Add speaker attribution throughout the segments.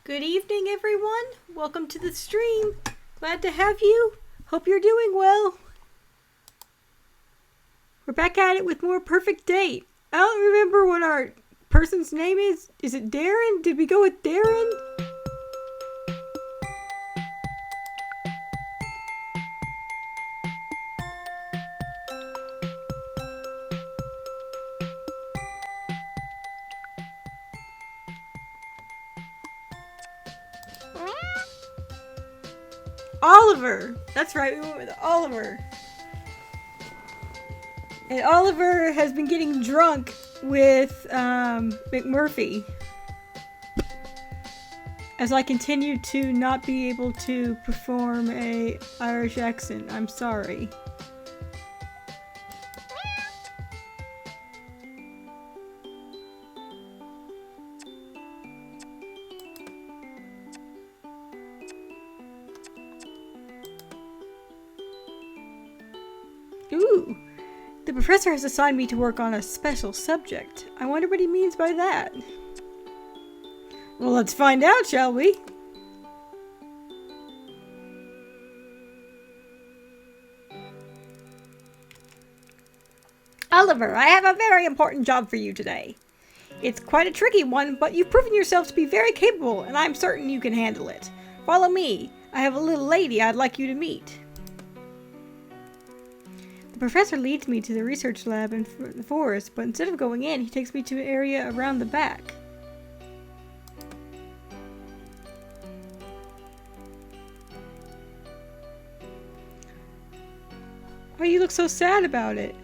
Speaker 1: Good evening, everyone. Welcome to the stream. Glad to have you. Hope you're doing well. We're back at it with more Perfect Date. I don't remember what our person's name is. Is it Darren? Did we go with Darren? Oliver. That's right, we went with Oliver. And Oliver has been getting drunk with McMurphy. As I continue to not be able to perform a Irish accent. I'm sorry. Ooh. The professor has assigned me to work on a special subject. I wonder what he means by that. Well, let's find out, shall we? Oliver, I have a very important job for you today. It's quite a tricky one, but you've proven yourself to be very capable, and I'm certain you can handle it. Follow me. I have a little lady I'd like you to meet. The professor leads me to the research lab in the forest, but instead of going in, he takes me to an area around the back. Why you look so sad about it?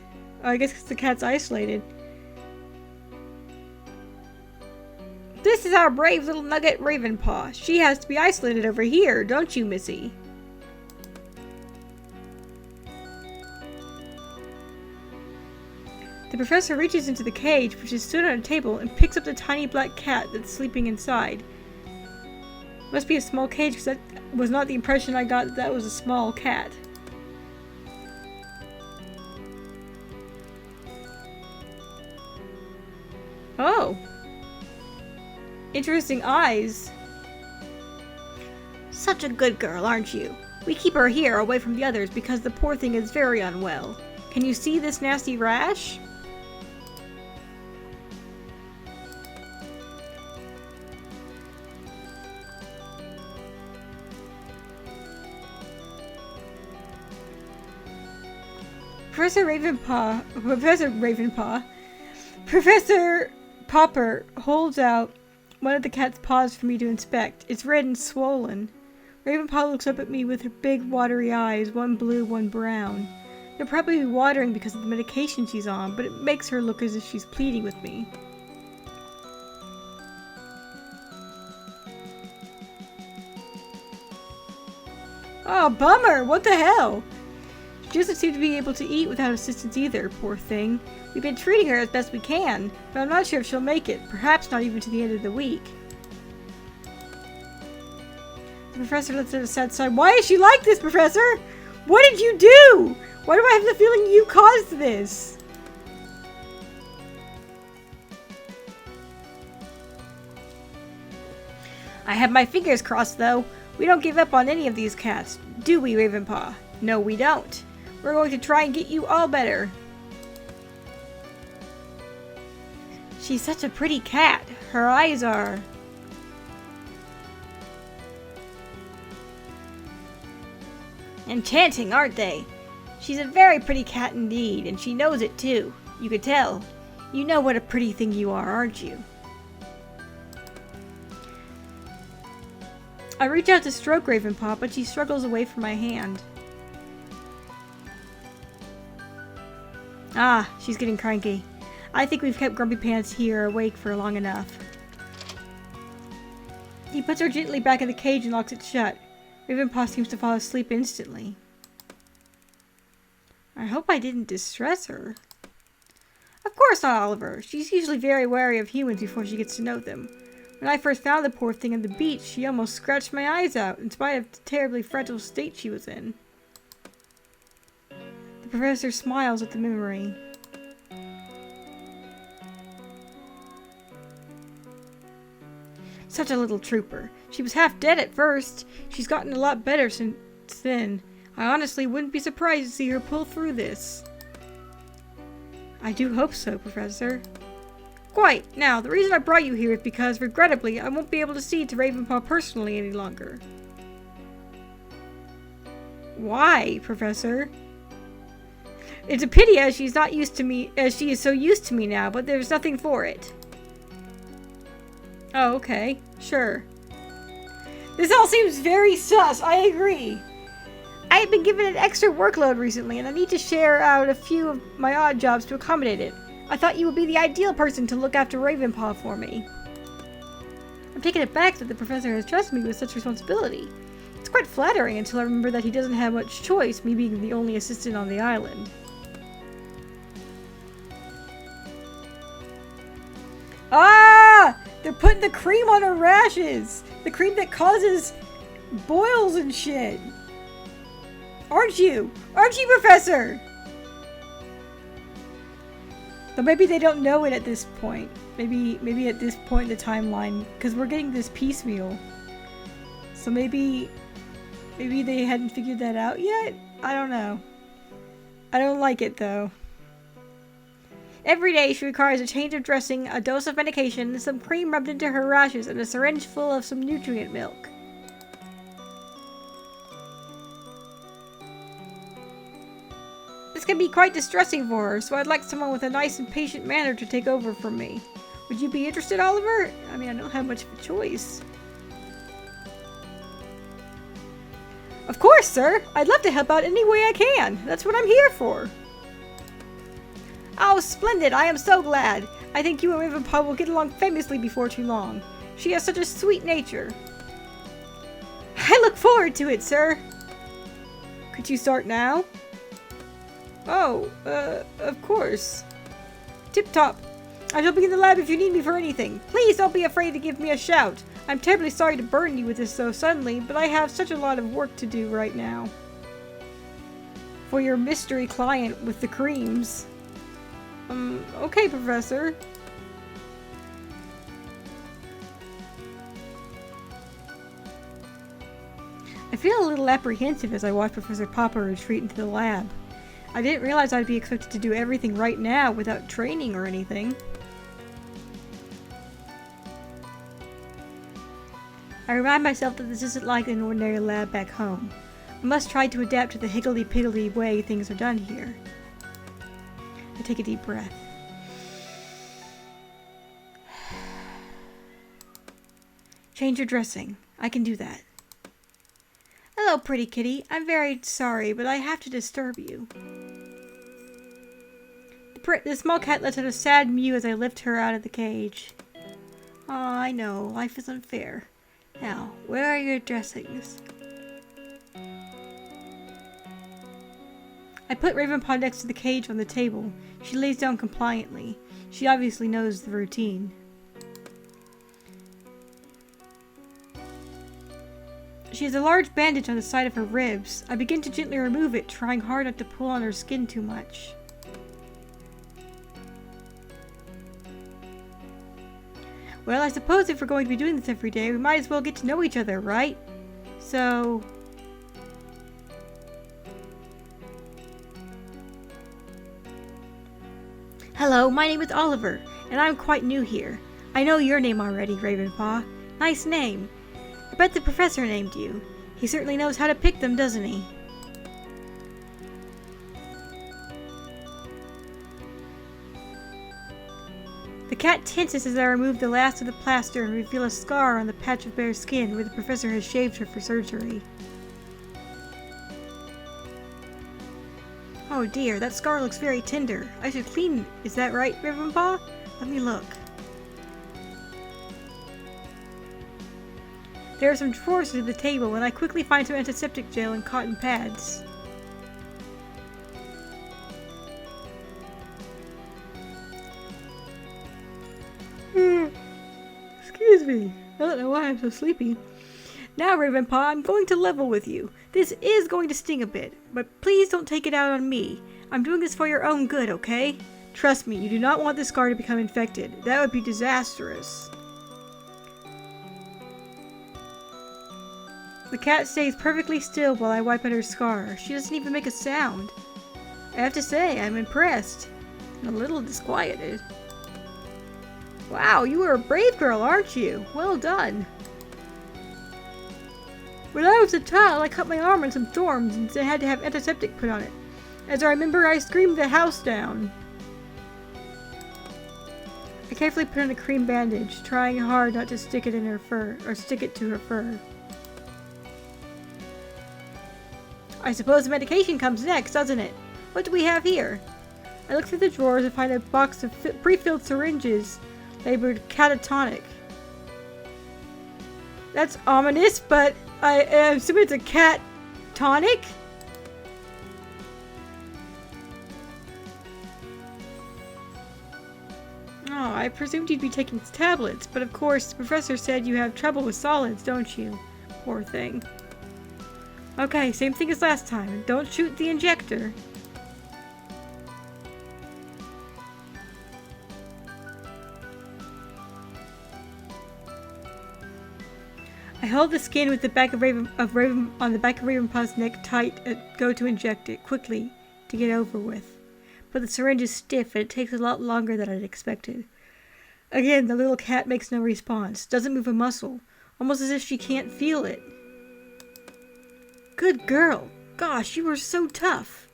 Speaker 1: Oh, I guess because the cat's isolated. This is our brave little nugget Ravenpaw. She has to be isolated over here, don't you, Missy? The professor reaches into the cage, which is stood on a table, and picks up the tiny black cat that's sleeping inside. Must be a small cage, because that was not the impression I got that was a small cat. Oh. Interesting eyes. Such a good girl, aren't you? We keep her here, away from the others, because the poor thing is very unwell. Can you see this nasty rash? Professor Popper holds out one of the cat's paws for me to inspect. It's red and swollen. Ravenpaw looks up at me with her big watery eyes, one blue, one brown. They're probably watering because of the medication she's on, but it makes her look as if she's pleading with me. Oh, bummer! What the hell? She doesn't seem to be able to eat without assistance either, poor thing. We've been treating her as best we can, but I'm not sure if she'll make it, perhaps not even to the end of the week. The professor lets out a sad sigh. Why is she like this, Professor? What did you do? Why do I have the feeling you caused this? I have my fingers crossed, though. We don't give up on any of these cats, do we, Ravenpaw? No, we don't. We're going to try and get you all better. She's such a pretty cat. Her eyes are... enchanting, aren't they? She's a very pretty cat indeed, and she knows it too. You could tell. You know what a pretty thing you are, aren't you? I reach out to stroke Ravenpaw, but she struggles away from my hand. Ah, she's getting cranky. I think we've kept Grumpy Pants here awake for long enough. He puts her gently back in the cage and locks it shut. Ravenpaw seems to fall asleep instantly. I hope I didn't distress her. Of course not, Oliver. She's usually very wary of humans before she gets to know them. When I first found the poor thing on the beach, she almost scratched my eyes out, in spite of the terribly fragile state she was in. The professor smiles at the memory. Such a little trooper. She was half dead at first. She's gotten a lot better since then. I honestly wouldn't be surprised to see her pull through this. I do hope so, Professor. Quite. Now, the reason I brought you here is because, regrettably, I won't be able to see to Ravenpaw personally any longer. Why, Professor? It's a pity as she's not used to me, as she is so used to me now, but there's nothing for it. Oh, okay. Sure. This all seems very sus. I agree. I have been given an extra workload recently, and I need to share out a few of my odd jobs to accommodate it. I thought you would be the ideal person to look after Ravenpaw for me. I'm taken aback that the professor has trusted me with such responsibility. It's quite flattering until I remember that he doesn't have much choice, me being the only assistant on the island. Ah! They're putting the cream on her rashes! The cream that causes boils and shit! Aren't you? Aren't you, Professor? Though maybe they don't know it at this point. Maybe at this point in the timeline, because we're getting this piecemeal. So maybe they hadn't figured that out yet? I don't know. I don't like it, though. Every day she requires a change of dressing, a dose of medication, some cream rubbed into her rashes, and a syringe full of some nutrient milk. This can be quite distressing for her, so I'd like someone with a nice and patient manner to take over from me. Would you be interested, Oliver? I mean, I don't have much of a choice. Of course, sir! I'd love to help out any way I can. That's what I'm here for. Oh, splendid! I am so glad! I think you and Ravenpaw will get along famously before too long. She has such a sweet nature. I look forward to it, sir! Could you start now? Oh, of course. Tip-top. I shall be in the lab if you need me for anything. Please don't be afraid to give me a shout. I'm terribly sorry to burden you with this so suddenly, but I have such a lot of work to do right now. For your mystery client with the creams. Okay, Professor. I feel a little apprehensive as I watch Professor Popper retreat into the lab. I didn't realize I'd be expected to do everything right now without training or anything. I remind myself that this isn't like an ordinary lab back home. I must try to adapt to the higgledy-piggledy way things are done here. I take a deep breath. Change your dressing. I can do that. Hello, pretty kitty. I'm very sorry, but I have to disturb you. The small cat lets out a sad mew as I lift her out of the cage. Oh, I know. Life is unfair. Now, where are your dressings? I put Ravenpaw next to the cage on the table. She lays down compliantly. She obviously knows the routine. She has a large bandage on the side of her ribs. I begin to gently remove it, trying hard not to pull on her skin too much. Well, I suppose if we're going to be doing this every day, we might as well get to know each other, right? So... Hello, my name is Oliver, and I'm quite new here. I know your name already, Ravenpaw. Nice name. I bet the professor named you. He certainly knows how to pick them, doesn't he? The cat tenses as I remove the last of the plaster and reveal a scar on the patch of bare skin where the professor has shaved her for surgery. Oh dear, that scar looks very tender. I should clean it. Is that right, Ravenpaw? Let me look. There are some drawers under the table, and I quickly find some antiseptic gel and cotton pads. Excuse me. I don't know why I'm so sleepy. Now, Ravenpaw, I'm going to level with you. This is going to sting a bit, but please don't take it out on me. I'm doing this for your own good, okay? Trust me, you do not want this scar to become infected. That would be disastrous. The cat stays perfectly still while I wipe at her scar. She doesn't even make a sound. I have to say, I'm impressed. And a little disquieted. Wow, you are a brave girl, aren't you? Well done. When I was a child, I cut my arm on some thorns and had to have antiseptic put on it. As I remember, I screamed the house down. I carefully put on a cream bandage, trying hard not to stick it in her fur, or stick it to her fur. I suppose the medication comes next, doesn't it? What do we have here? I look through the drawers and find a box of pre-filled syringes labeled catatonic. That's ominous, but I assume it's a cat tonic? Oh, I presumed you'd be taking tablets, but of course the professor said you have trouble with solids, don't you? Poor thing. Okay, same thing as last time. Don't shoot the injector. I hold the skin with the back of on the back of Ravenpaw's neck tight and go to inject it quickly to get over with. But the syringe is stiff and it takes a lot longer than I'd expected. Again, the little cat makes no response, doesn't move a muscle, almost as if she can't feel it. Good girl. Gosh, you were so tough.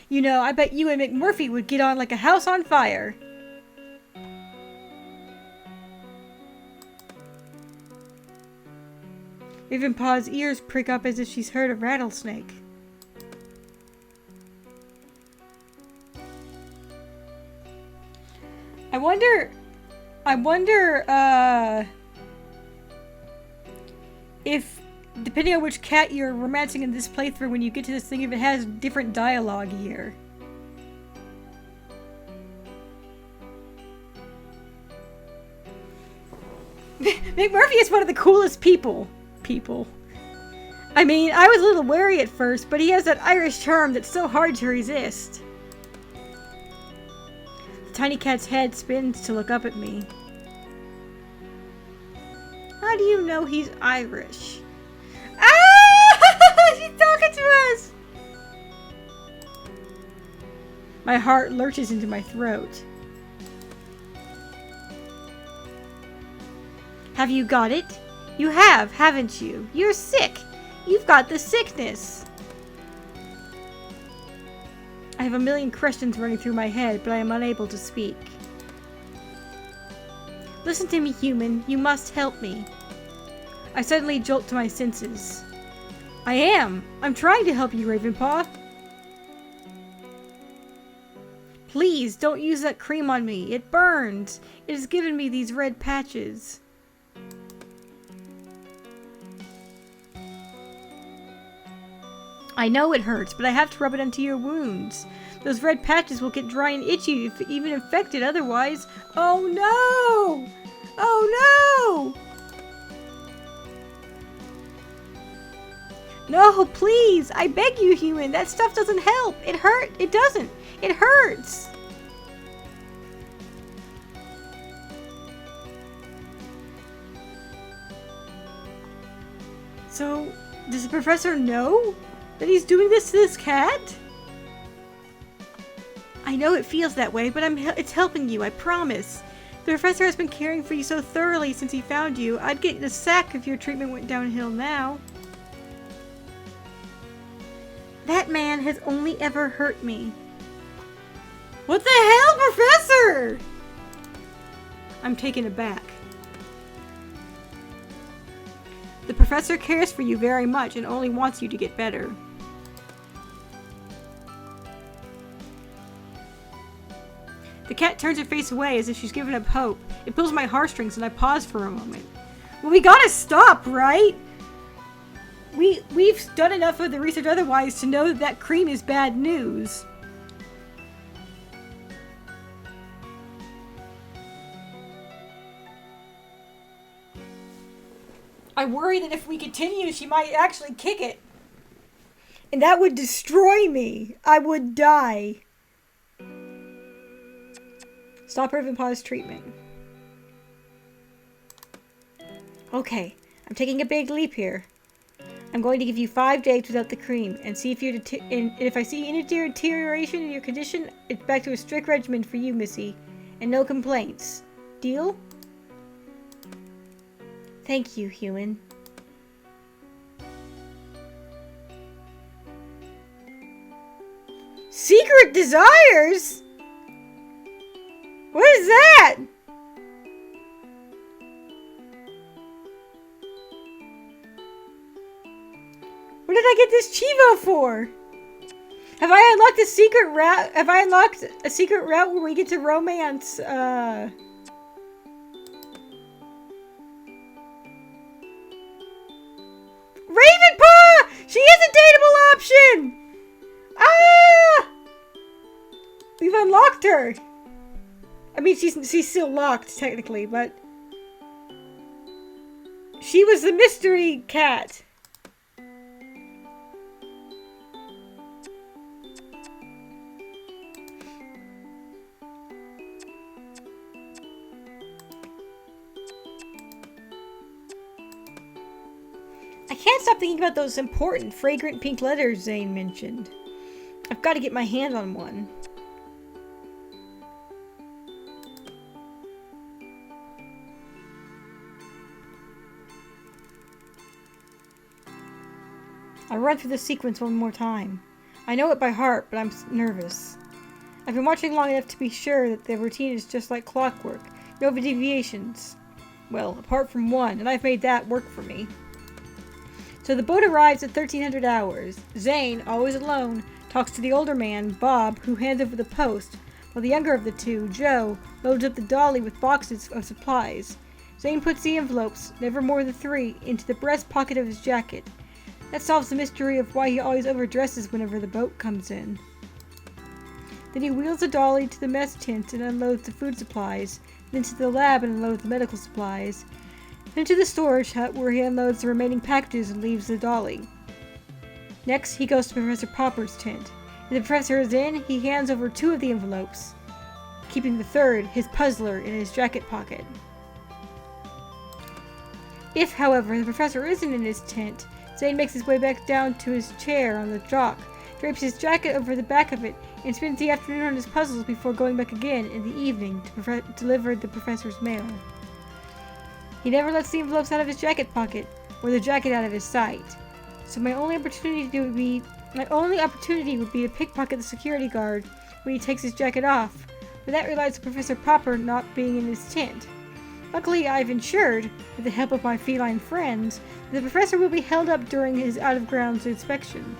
Speaker 1: You know, I bet you and McMurphy would get on like a house on fire. Ravenpaw's ears prick up as if she's heard a rattlesnake. I wonder, if, depending on which cat you're romancing in this playthrough, when you get to this thing, if it has different dialogue here. McMurphy is one of the coolest people. I mean, I was a little wary at first, but he has that Irish charm that's so hard to resist. The tiny cat's head spins to look up at me. How do you know he's Irish? Ah! She's talking to us! My heart lurches into my throat. Have you got it? You have, haven't you? You're sick. You've got the sickness. I have a million questions running through my head, but I am unable to speak. Listen to me, human. You must help me. I suddenly jolt to my senses. I am. I'm trying to help you, Ravenpaw. Please, don't use that cream on me. It burns. It has given me these red patches. I know it hurts, but I have to rub it into your wounds. Those red patches will get dry and itchy if even infected otherwise. Oh no! Oh no! No, please! I beg you, human! That stuff doesn't help! It doesn't! It hurts! So, does the professor know that he's doing this to this cat? I know it feels that way, but it's helping you, I promise. The professor has been caring for you so thoroughly since he found you. I'd get the sack if your treatment went downhill now. That man has only ever hurt me. What the hell, Professor? I'm taken aback. The professor cares for you very much and only wants you to get better. The cat turns her face away as if she's given up hope. It pulls my heartstrings and I pause for a moment. Well, we gotta stop, right? We've done enough of the research otherwise to know that cream is bad news. I worry that if we continue, she might actually kick it. And that would destroy me. I would die. Stop Ravenpaw's treatment. Okay, I'm taking a big leap here. I'm going to give you 5 days without the cream, and see if if I see any deterioration in your condition, it's back to a strict regimen for you, Missy, and no complaints. Deal? Thank you, human. Secret desires? What is that? What did I get this Chivo for? Have I unlocked a secret route? Have I unlocked a secret route where we get to romance, Ravenpaw? She is a dateable option! Ah! We've unlocked her. I mean, she's still locked, technically, but... She was the mystery cat. I can't stop thinking about those important, fragrant pink letters Zane mentioned. I've got to get my hand on one. I'll run through the sequence one more time. I know it by heart, but I'm nervous. I've been watching long enough to be sure that the routine is just like clockwork. No deviations. Well, apart from one, and I've made that work for me. So the boat arrives at 1300 hours. Zane, always alone, talks to the older man, Bob, who hands over the post, while the younger of the two, Joe, loads up the dolly with boxes of supplies. Zane puts the envelopes, never more than 3, into the breast pocket of his jacket. That solves the mystery of why he always overdresses whenever the boat comes in. Then he wheels the dolly to the mess tent and unloads the food supplies, then to the lab and unloads the medical supplies, then to the storage hut where he unloads the remaining packages and leaves the dolly. Next, he goes to Professor Popper's tent. If the professor is in, he hands over 2 of the envelopes, keeping the third, his puzzler, in his jacket pocket. If, however, the professor isn't in his tent, Zane makes his way back down to his chair on the dock, drapes his jacket over the back of it, and spends the afternoon on his puzzles before going back again in the evening to deliver the professor's mail. He never lets the envelopes out of his jacket pocket, or the jacket out of his sight. So my only opportunity would be to pickpocket the security guard when he takes his jacket off, but that relies on Professor Popper not being in his tent. Luckily, I've ensured, with the help of my feline friends, that the professor will be held up during his out-of-grounds inspection.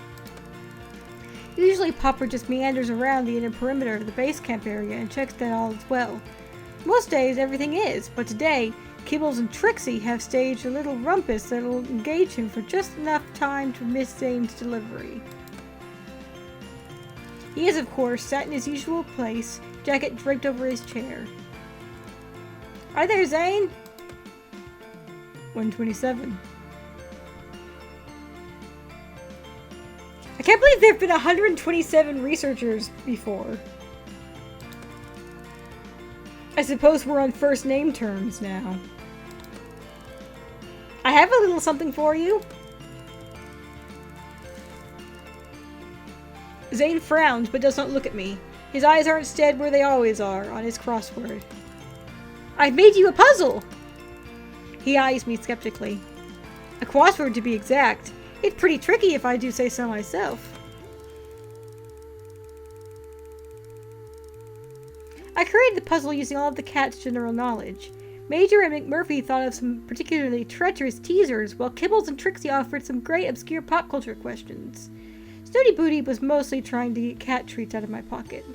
Speaker 1: Usually, Popper just meanders around the inner perimeter of the base camp area and checks that all is well. Most days, everything is, but today, Kibbles and Trixie have staged a little rumpus that'll engage him for just enough time to miss Zane's delivery. He is, of course, sat in his usual place, jacket draped over his chair. Hi there, Zane! 127. I can't believe there have been 127 researchers before. I suppose we're on first name terms now. I have a little something for you. Zane frowns but does not look at me. His eyes aren't stead where they always are, on his crossword. I've made you a puzzle! He eyes me skeptically. A crossword to be exact. It's pretty tricky if I do say so myself. I created the puzzle using all of the cat's general knowledge. Major and McMurphy thought of some particularly treacherous teasers, while Kibbles and Trixie offered some great obscure pop culture questions. Snooty Booty was mostly trying to get cat treats out of my pocket.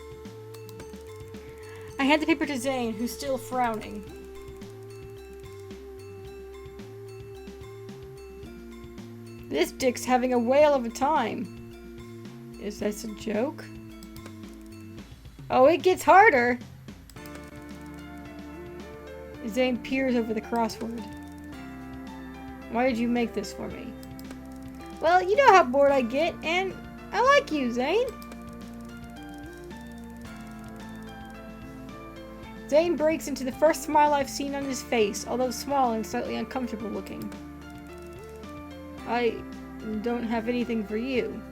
Speaker 1: I hand the paper to Zane, who's still frowning. This dick's having a whale of a time. Is this a joke? Oh, it gets harder! Zane peers over the crossword. Why did you make this for me? Well, you know how bored I get, and I like you, Zane. Zane breaks into the first smile I've seen on his face, although small and slightly uncomfortable looking. I don't have anything for you.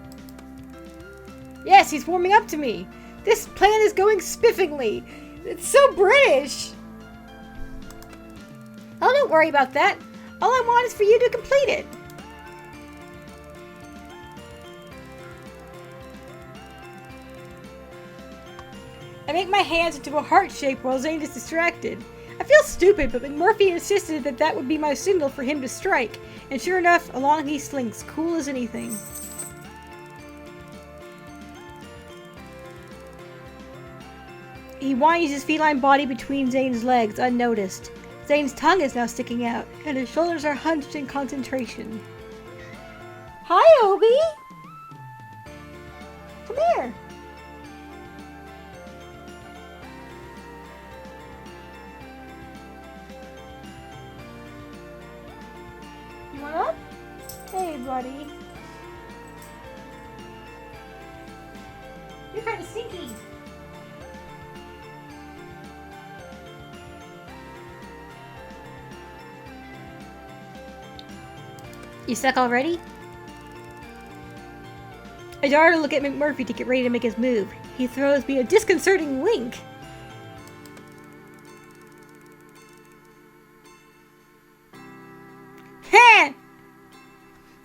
Speaker 1: Yes, he's warming up to me. This plan is going spiffingly. It's so British. Oh, don't worry about that. All I want is for you to complete it. I make my hands into a heart shape while Zane is distracted. I feel stupid, but McMurphy insisted that that would be my signal for him to strike. And sure enough, along he slinks, cool as anything. He winds his feline body between Zane's legs, unnoticed. Zane's tongue is now sticking out, and his shoulders are hunched in concentration. Hi, Obi! Come here! You want up? Hey, buddy. You're kind of stinky. You stuck already? I dart to look at McMurphy to get ready to make his move. He throws me a disconcerting wink. Heh!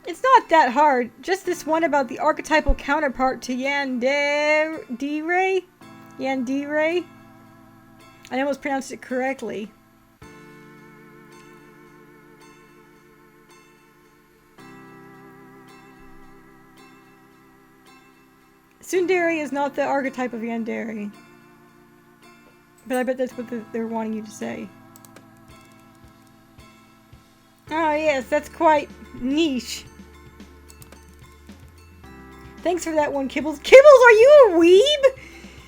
Speaker 1: It's not that hard. Just this one about the archetypal counterpart to Yandere? Yandere? I almost pronounced it correctly. Tsundere is not the archetype of Yandere. But I bet that's what they're wanting you to say. Oh yes, that's quite niche. Thanks for that one, Kibbles. Kibbles, are you a weeb?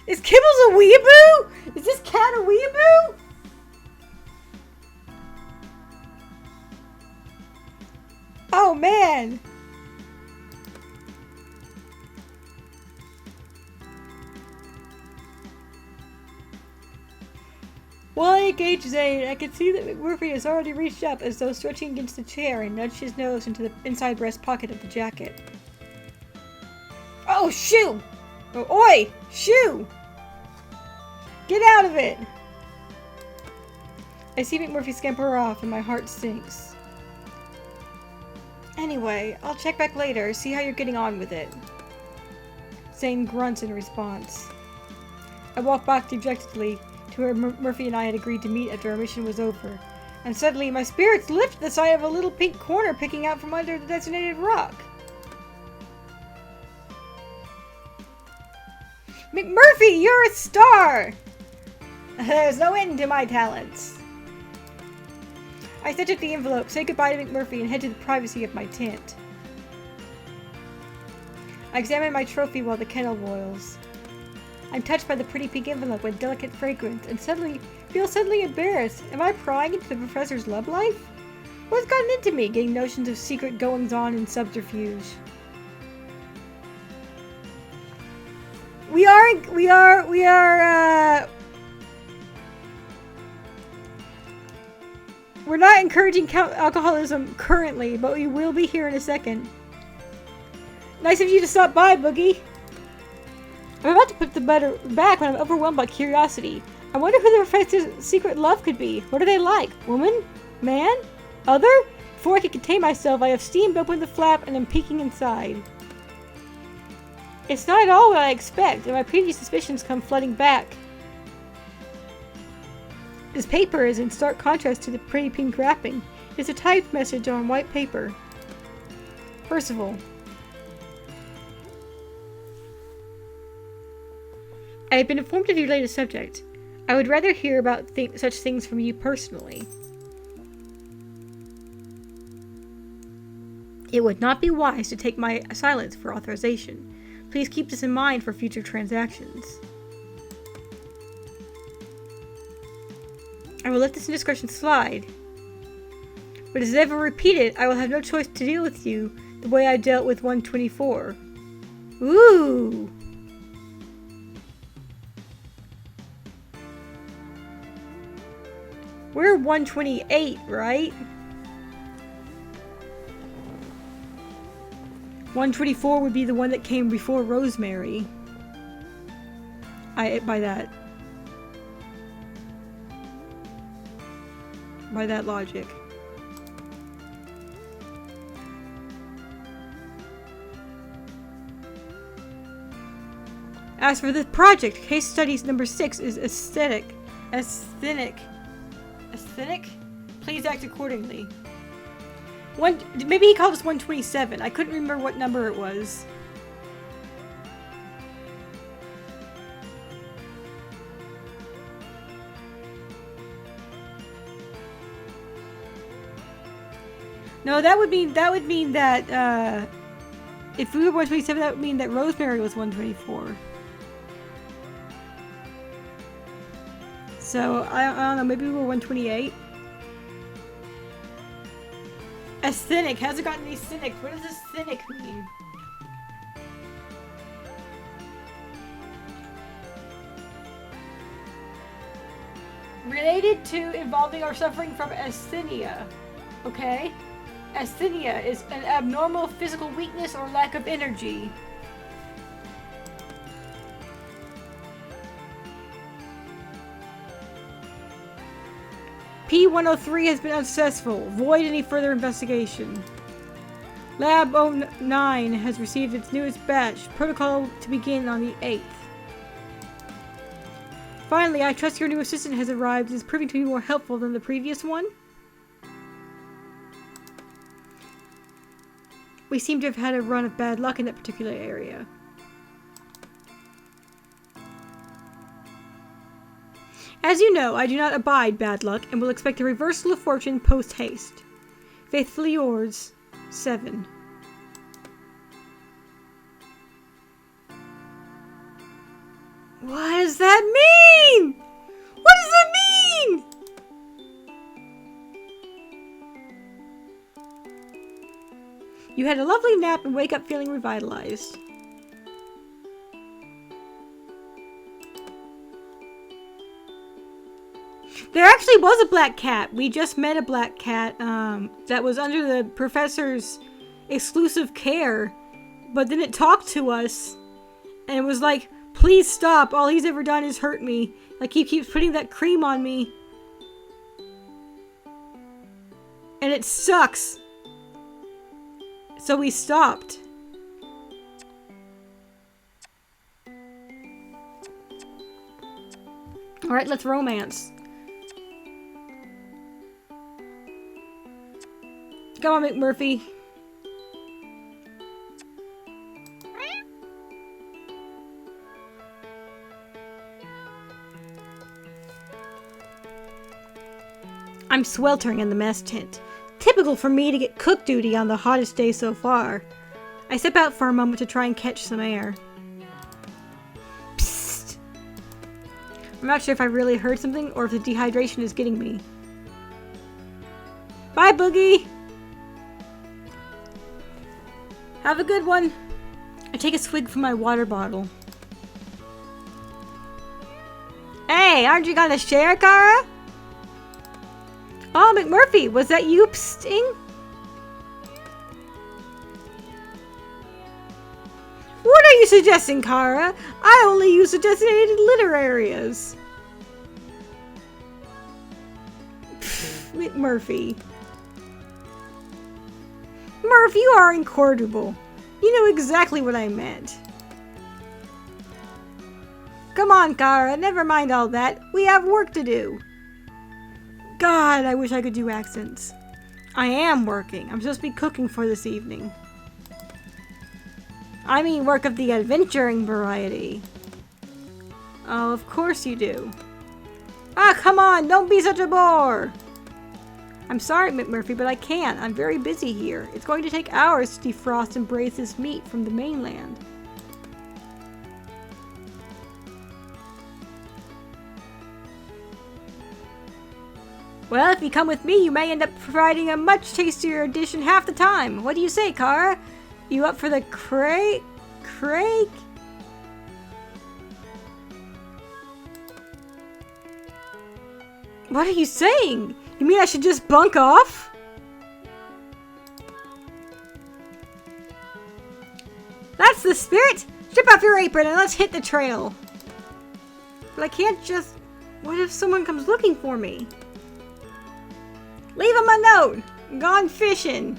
Speaker 1: Is Kibbles a weeaboo? Is this cat a weeaboo? Oh man! While I engage Zane, I can see that McMurphy has already reached up as though stretching against the chair and nudged his nose into the inside breast pocket of the jacket. Oh, shoo! Oh, oi! Shoo! Get out of it! I see McMurphy scamper off and my heart sinks. Anyway, I'll check back later, see how you're getting on with it. Zane grunts in response. I walk back dejectedly to where Murphy and I had agreed to meet after our mission was over, and suddenly my spirits lift at the sight of a little pink corner picking out from under the designated rock. McMurphy, you're a star! There's no end to my talents. I snatch up the envelope, say goodbye to McMurphy, and head to the privacy of my tent. I examine my trophy while the kettle boils. I'm touched by the pretty pink envelope with delicate fragrance, and feel suddenly embarrassed. Am I prying into the professor's love life? What's gotten into me, getting notions of secret goings-on and subterfuge? We're not encouraging alcoholism currently, but we will be here in a second. Nice of you to stop by, Boogie. I'm about to put the butter back when I'm overwhelmed by curiosity. I wonder who the professor's secret love could be. What are they like? Woman? Man? Other? Before I can contain myself, I have steamed open the flap and am peeking inside. It's not at all what I expect, and my previous suspicions come flooding back. This paper is in stark contrast to the pretty pink wrapping. It's a typed message on white paper. Percival. I have been informed of your latest subject. I would rather hear about such things from you personally. It would not be wise to take my silence for authorization. Please keep this in mind for future transactions. I will let this indiscretion slide. But as ever repeated, I will have no choice to deal with you the way I dealt with 124. Ooh! We're 128, right? 124 would be the one that came before Rosemary. By that logic. As for this project, case studies number 6 is aesthetic. Please act accordingly. Maybe he called us 127. I couldn't remember what number it was. No, that would mean that if we were 127, that would mean that Rosemary was 124. So I don't know. Maybe we were 128. Aesthetic hasn't gotten any cynic. What does aesthetic mean? Related to involving or suffering from asthenia. Okay? Asthenia is an abnormal physical weakness or lack of energy. P-103 has been unsuccessful. Void any further investigation. Lab 09 has received its newest batch. Protocol to begin on the 8th. Finally, I trust your new assistant has arrived and is proving to be more helpful than the previous one. We seem to have had a run of bad luck in that particular area. As you know, I do not abide bad luck and will expect a reversal of fortune post-haste. Faithfully yours, 7. What does that mean? What does that mean? You had a lovely nap and wake up feeling revitalized. There actually was a black cat. We just met a black cat that was under the professor's exclusive care. But then it talked to us. And it was like, please stop. All he's ever done is hurt me. Like he keeps putting that cream on me. And it sucks. So we stopped. Alright, let's romance. Come on, McMurphy. I'm sweltering in the mess tent. Typical for me to get cook duty on the hottest day so far. I step out for a moment to try and catch some air. Psst! I'm not sure if I really heard something or if the dehydration is getting me. Bye, Boogie! Have a good one. I take a swig from my water bottle. Hey, aren't you gonna share, Kara? Oh, McMurphy, was that you psting? What are you suggesting, Kara? I only use the designated litter areas. McMurphy. Murph, you are incorrigible. You know exactly what I meant. Come on, Kara, never mind all that. We have work to do. God, I wish I could do accents. I am working. I'm supposed to be cooking for this evening. I mean work of the adventuring variety. Oh, of course you do. Ah, come on, don't be such a bore. I'm sorry, McMurphy, but I can't. I'm very busy here. It's going to take hours to defrost and braise this meat from the mainland. Well, if you come with me, you may end up providing a much tastier dish in half the time. What do you say, Kara? You up for the crake? What are you saying? You mean I should just bunk off? That's the spirit! Strip off your apron and let's hit the trail. But I can't just... What if someone comes looking for me? Leave him a note! Gone fishing.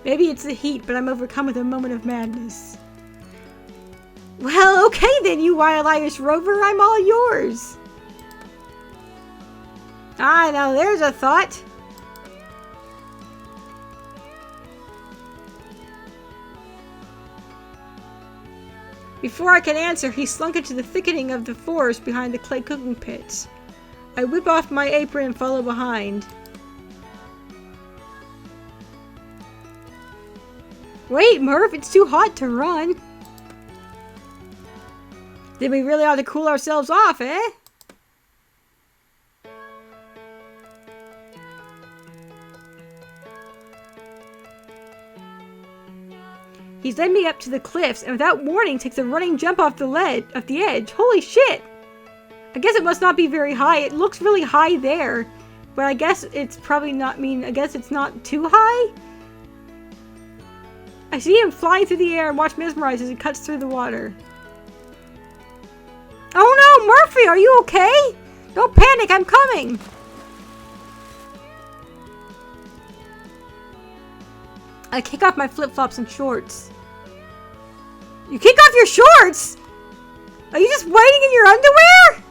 Speaker 1: Maybe it's the heat, but I'm overcome with a moment of madness. Well, okay then, you wild Irish rover. I'm all yours. Ah, now there's a thought. Before I can answer, he slunk into the thickening of the forest behind the clay cooking pits. I whip off my apron and follow behind. Wait, Murph, it's too hot to run. Then we really ought to cool ourselves off, eh? He's led me up to the cliffs and without warning takes a running jump off the edge. Holy shit! I guess it must not be very high. It looks really high there. But I guess it's probably not, I guess it's not too high? I see him flying through the air and watch mesmerized as he cuts through the water. Oh no, Murphy, are you okay? Don't panic, I'm coming! I kick off my flip-flops and shorts. You kick off your shorts? Are you just wading in your underwear?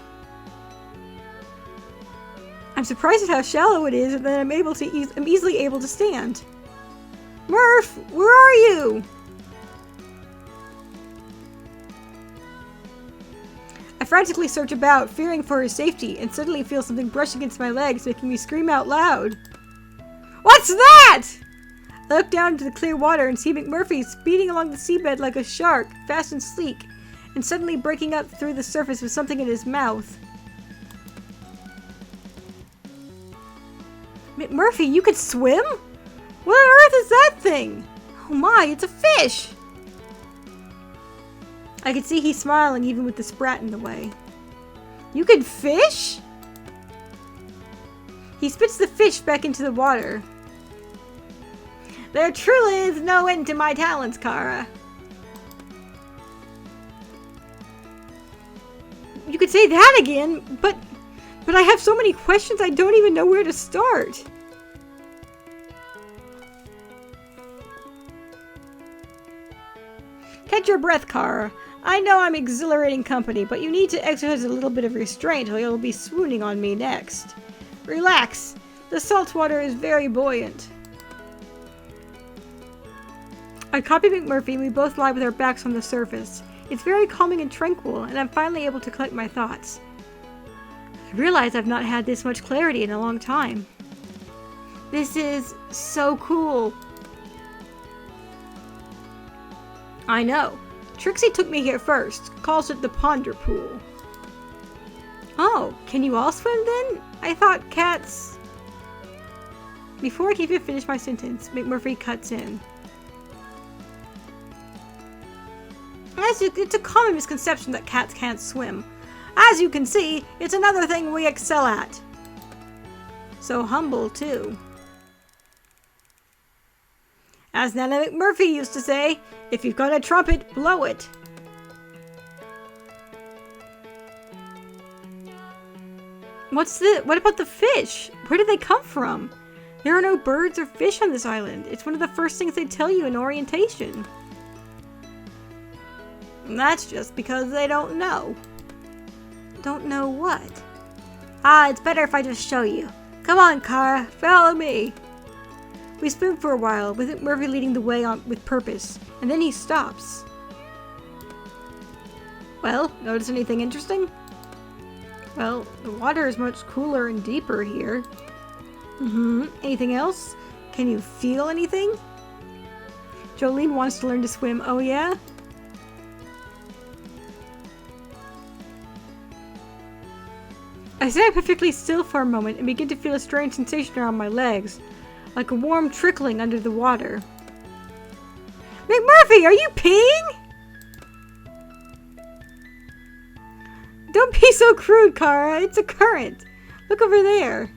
Speaker 1: I'm surprised at how shallow it is and that I'm easily able to stand. Murph, where are you? I frantically search about, fearing for his safety, and suddenly feel something brush against my legs, making me scream out loud. What's that? I look down into the clear water and see McMurphy speeding along the seabed like a shark, fast and sleek, and suddenly breaking up through the surface with something in his mouth. McMurphy, you could swim? What on earth is that thing? Oh my, it's a fish! I could see he's smiling even with the sprat in the way. You can fish? He spits the fish back into the water. There truly is no end to my talents, Kara. You could say that again, but I have so many questions I don't even know where to start. Catch your breath, Kara. I know I'm exhilarating company, but you need to exercise a little bit of restraint or you'll be swooning on me next. Relax. The salt water is very buoyant. I copy McMurphy and we both lie with our backs on the surface. It's very calming and tranquil, and I'm finally able to collect my thoughts. I realize I've not had this much clarity in a long time. This is so cool. I know. Trixie took me here first. Calls it the Ponder Pool. Oh, can you all swim then? I thought cats... Before I can even finish my sentence, McMurphy cuts in. It's a common misconception that cats can't swim. As you can see, it's another thing we excel at. So humble, too. As Nana McMurphy used to say, if you've got a trumpet, blow it. What about the fish? Where did they come from? There are no birds or fish on this island. It's one of the first things they tell you in orientation. And that's just because they don't know. Don't know what? Ah, it's better if I just show you. Come on, Kara, follow me. We swim for a while, with Murphy leading the way on with purpose, and then he stops. Well, notice anything interesting? Well, the water is much cooler and deeper here. Anything else? Can you feel anything? Jolene wants to learn to swim, oh yeah? I stand perfectly still for a moment and begin to feel a strange sensation around my legs, like a warm trickling under the water. McMurphy, are you peeing? Don't be so crude, Kara. It's a current. Look over there.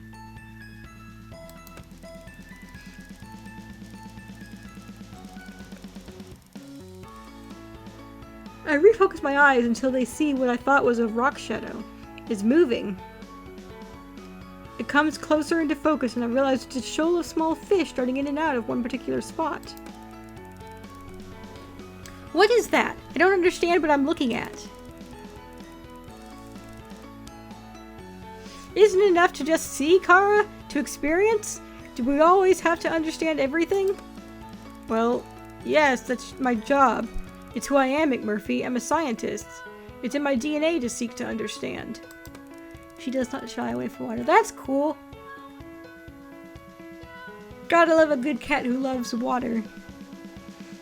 Speaker 1: refocus my eyes until they see what I thought was a rock shadow. It's moving. It comes closer into focus and I realize it's a shoal of small fish darting in and out of one particular spot. What is that? I don't understand what I'm looking at. Isn't it enough to just see, Kara? To experience? Do we always have to understand everything? Well, yes, that's my job. It's who I am, McMurphy. I'm a scientist. It's in my DNA to seek to understand. She does not shy away from water. That's cool. Gotta love a good cat who loves water.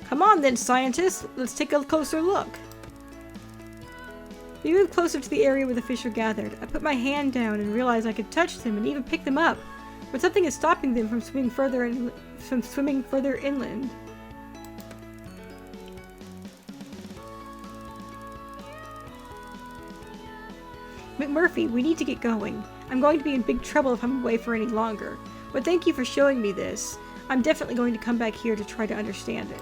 Speaker 1: Come on then, scientist. Let's take a closer look. We moved closer to the area where the fish are gathered. I put my hand down and realized I could touch them and even pick them up, but something is stopping them from swimming further inland. McMurphy, we need to get going. I'm going to be in big trouble if I'm away for any longer. But thank you for showing me this. I'm definitely going to come back here to try to understand it.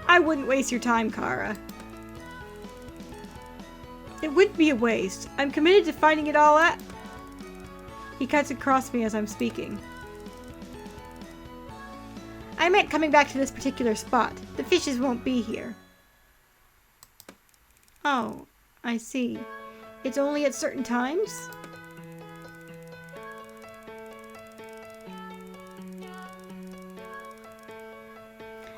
Speaker 1: I wouldn't waste your time, Kara. It wouldn't be a waste. I'm committed to finding it all out. He cuts across me as I'm speaking. I meant coming back to this particular spot. The fishes won't be here. Oh, I see. It's only at certain times?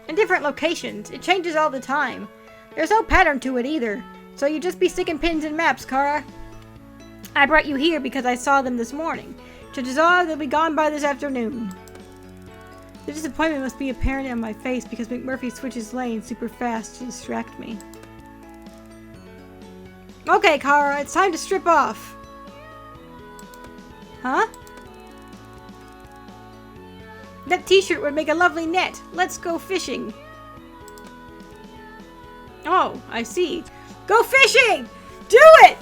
Speaker 1: In different locations. It changes all the time. There's no pattern to it either. So you just be sticking pins in maps, Kara. I brought you here because I saw them this morning. Chances are they'll be gone by this afternoon. The disappointment must be apparent on my face because McMurphy switches lanes super fast to distract me. Okay, Kara, it's time to strip off. Huh? That t-shirt would make a lovely net. Let's go fishing. Oh, I see. Go fishing! Do it!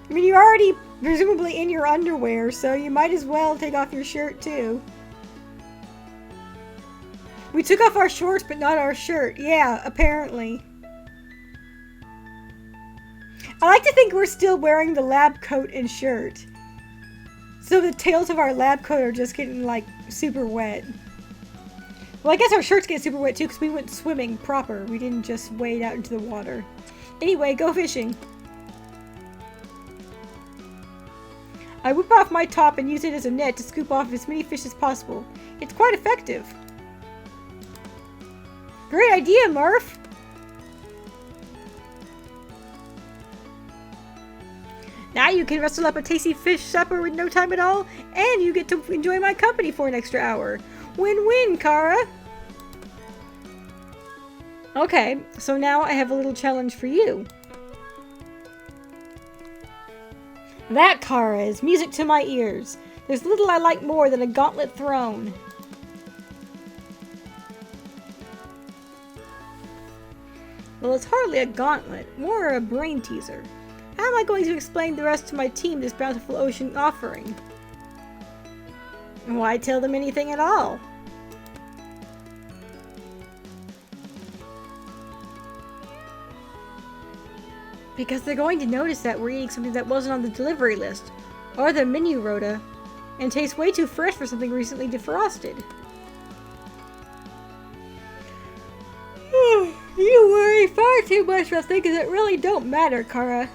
Speaker 1: I mean, you're already presumably in your underwear, so you might as well take off your shirt too. We took off our shorts, but not our shirt. Yeah, apparently. I like to think we're still wearing the lab coat and shirt. So the tails of our lab coat are just getting, like, super wet. Well, I guess our shirts get super wet, too, because we went swimming proper. We didn't just wade out into the water. Anyway, go fishing. I whip off my top and use it as a net to scoop off as many fish as possible. It's quite effective. Great idea, Murph! Now you can wrestle up a tasty fish supper with no time at all, and you get to enjoy my company for an extra hour. Win-win, Kara! Okay, so now I have a little challenge for you. That, Kara, is music to my ears. There's little I like more than a gauntlet thrown. Well, it's hardly a gauntlet, more a brain teaser. How am I going to explain the rest to my team this bountiful ocean offering? Why tell them anything at all? Because they're going to notice that we're eating something that wasn't on the delivery list, or the menu rota, and tastes way too fresh for something recently defrosted. You worry far too much about things that really don't matter, Kara.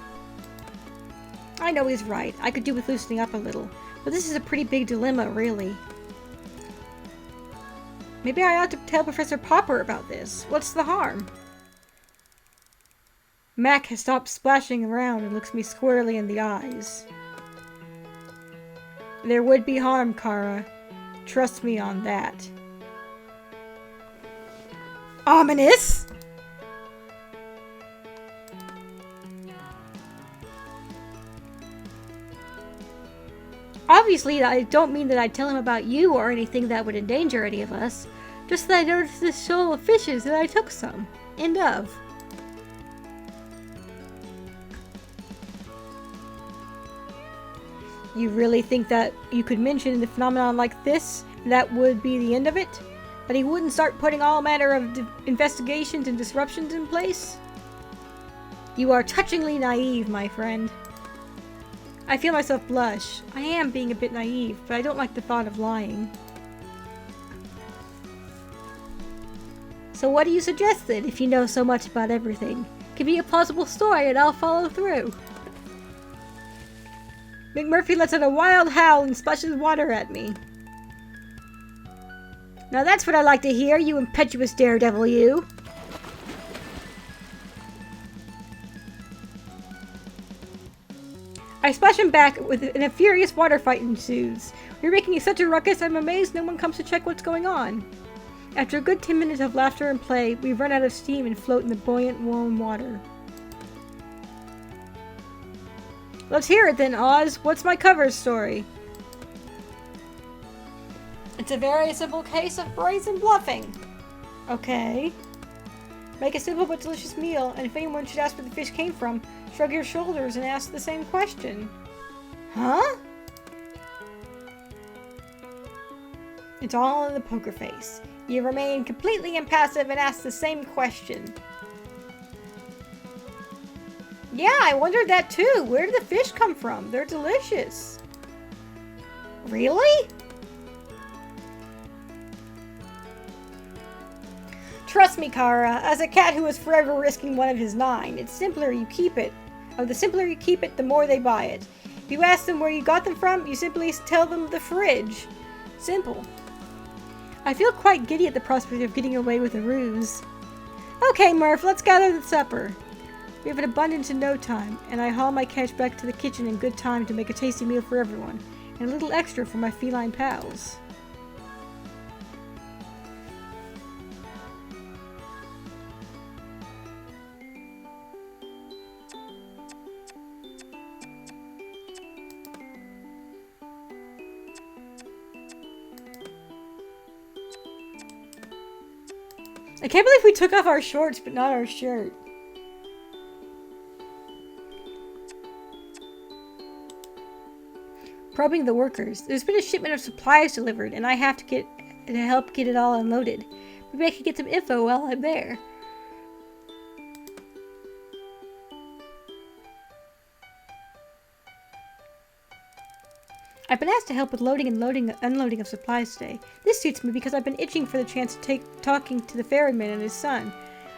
Speaker 1: I know he's right. I could do with loosening up a little. But this is a pretty big dilemma, really. Maybe I ought to tell Professor Popper about this. What's the harm? Mac has stopped splashing around and looks me squarely in the eyes. There would be harm, Kara. Trust me on that. Ominous! Obviously, I don't mean that I'd tell him about you or anything that would endanger any of us. Just that I noticed this shoal of fishes and I took some. End of. You really think that you could mention a phenomenon like this, and that would be the end of it? That he wouldn't start putting all manner of investigations and disruptions in place? You are touchingly naive, my friend. I feel myself blush. I am being a bit naive, but I don't like the thought of lying. So what do you suggest then, if you know so much about everything? Give me a plausible story and I'll follow through. McMurphy lets out a wild howl and splashes water at me. Now that's what I like to hear, you impetuous daredevil, you. I splash him back and a furious water fight ensues. We're making such a ruckus, I'm amazed no one comes to check what's going on. After a good 10 minutes of laughter and play, we run out of steam and float in the buoyant, warm water. Let's hear it then, Oz. What's my cover story? It's a very simple case of brazen bluffing. Okay. Make a simple but delicious meal, and if anyone should ask where the fish came from, shrug your shoulders and ask the same question. Huh? It's all in the poker face. You remain completely impassive and ask the same question. Yeah, I wondered that too. Where did the fish come from? They're delicious. Really? Trust me, Kara, as a cat who is forever risking one of his 9, it's simpler you keep it. Oh, the simpler you keep it, the more they buy it. If you ask them where you got them from, you simply tell them the fridge. Simple. I feel quite giddy at the prospect of getting away with a ruse. Okay, Murph, let's gather the supper. We have an abundance in no time, and I haul my catch back to the kitchen in good time to make a tasty meal for everyone, and a little extra for my feline pals. I can't believe we took off our shorts, but not our shirt. Probing the workers. There's been a shipment of supplies delivered, and I have to help get it all unloaded. Maybe I could get some info while I'm there. I've been asked to help with loading and unloading of supplies today. This suits me because I've been itching for the chance to talking to the ferryman and his son.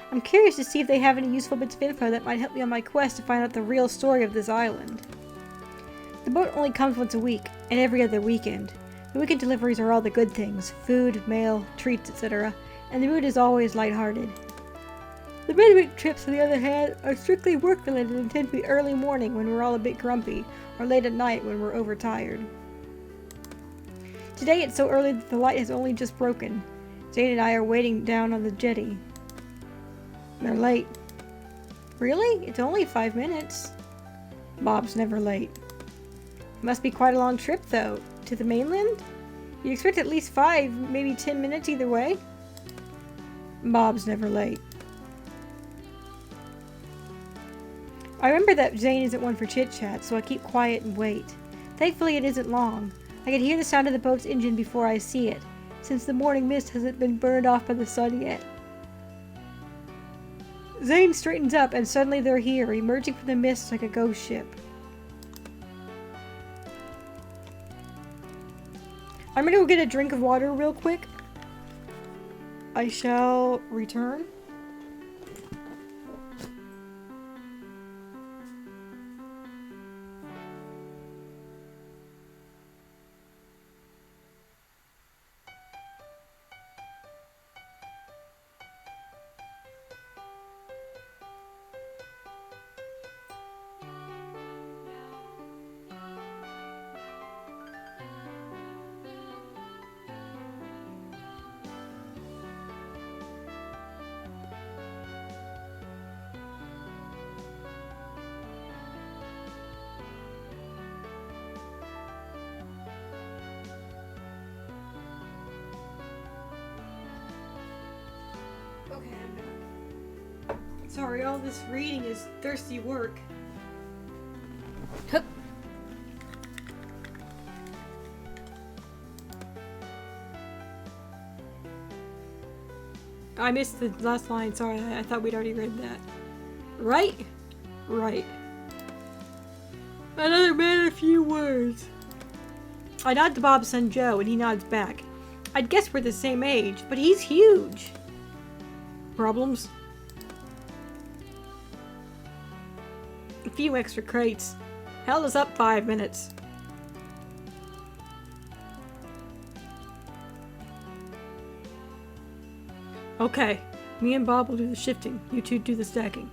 Speaker 1: I'm curious to see if they have any useful bits of info that might help me on my quest to find out the real story of this island. The boat only comes once a week, and every other weekend. The weekend deliveries are all the good things, food, mail, treats, etc., and the mood is always lighthearted. The midweek trips, on the other hand, are strictly work-related and tend to be early morning when we're all a bit grumpy, or late at night when we're overtired. Today it's so early that the light has only just broken. Zane and I are waiting down on the jetty. They're late. Really? It's only 5 minutes. Bob's never late. It must be quite a long trip, though. To the mainland? You'd expect at least 5, maybe 10 minutes either way. Bob's never late. I remember that Zane isn't one for chit-chat, so I keep quiet and wait. Thankfully it isn't long. I can hear the sound of the boat's engine before I see it, since the morning mist hasn't been burned off by the sun yet. Zane straightens up, and suddenly they're here, emerging from the mist like a ghost ship. I'm gonna go get a drink of water real quick. I shall return. Okay, I'm back. Sorry, all this reading is thirsty work. Hup. I missed the last line. Sorry, I thought we'd already read that. Right? Right. Another man of few words. I nod to Bob's son Joe, and he nods back. I'd guess we're the same age, but he's huge. Problems? A few extra crates. Held us up 5 minutes. Okay, me and Bob will do the shifting. You two do the stacking.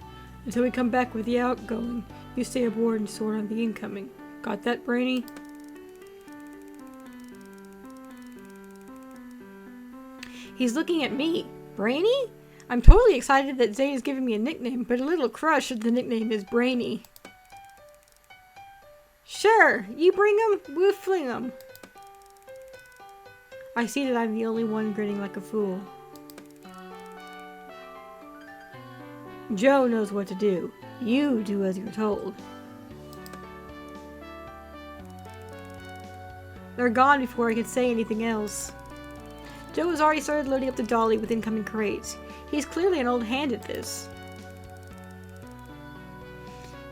Speaker 1: Until we come back with the outgoing, you stay aboard and sort on the incoming. Got that, Brainy? He's looking at me. Brainy? I'm totally excited that Zane is giving me a nickname, but a little crushed that the nickname is Brainy. Sure, you bring 'em, we'll fling 'em. I see that I'm the only one grinning like a fool. Joe knows what to do. You do as you're told. They're gone before I could say anything else. Joe has already started loading up the dolly with incoming crates. He's clearly an old hand at this.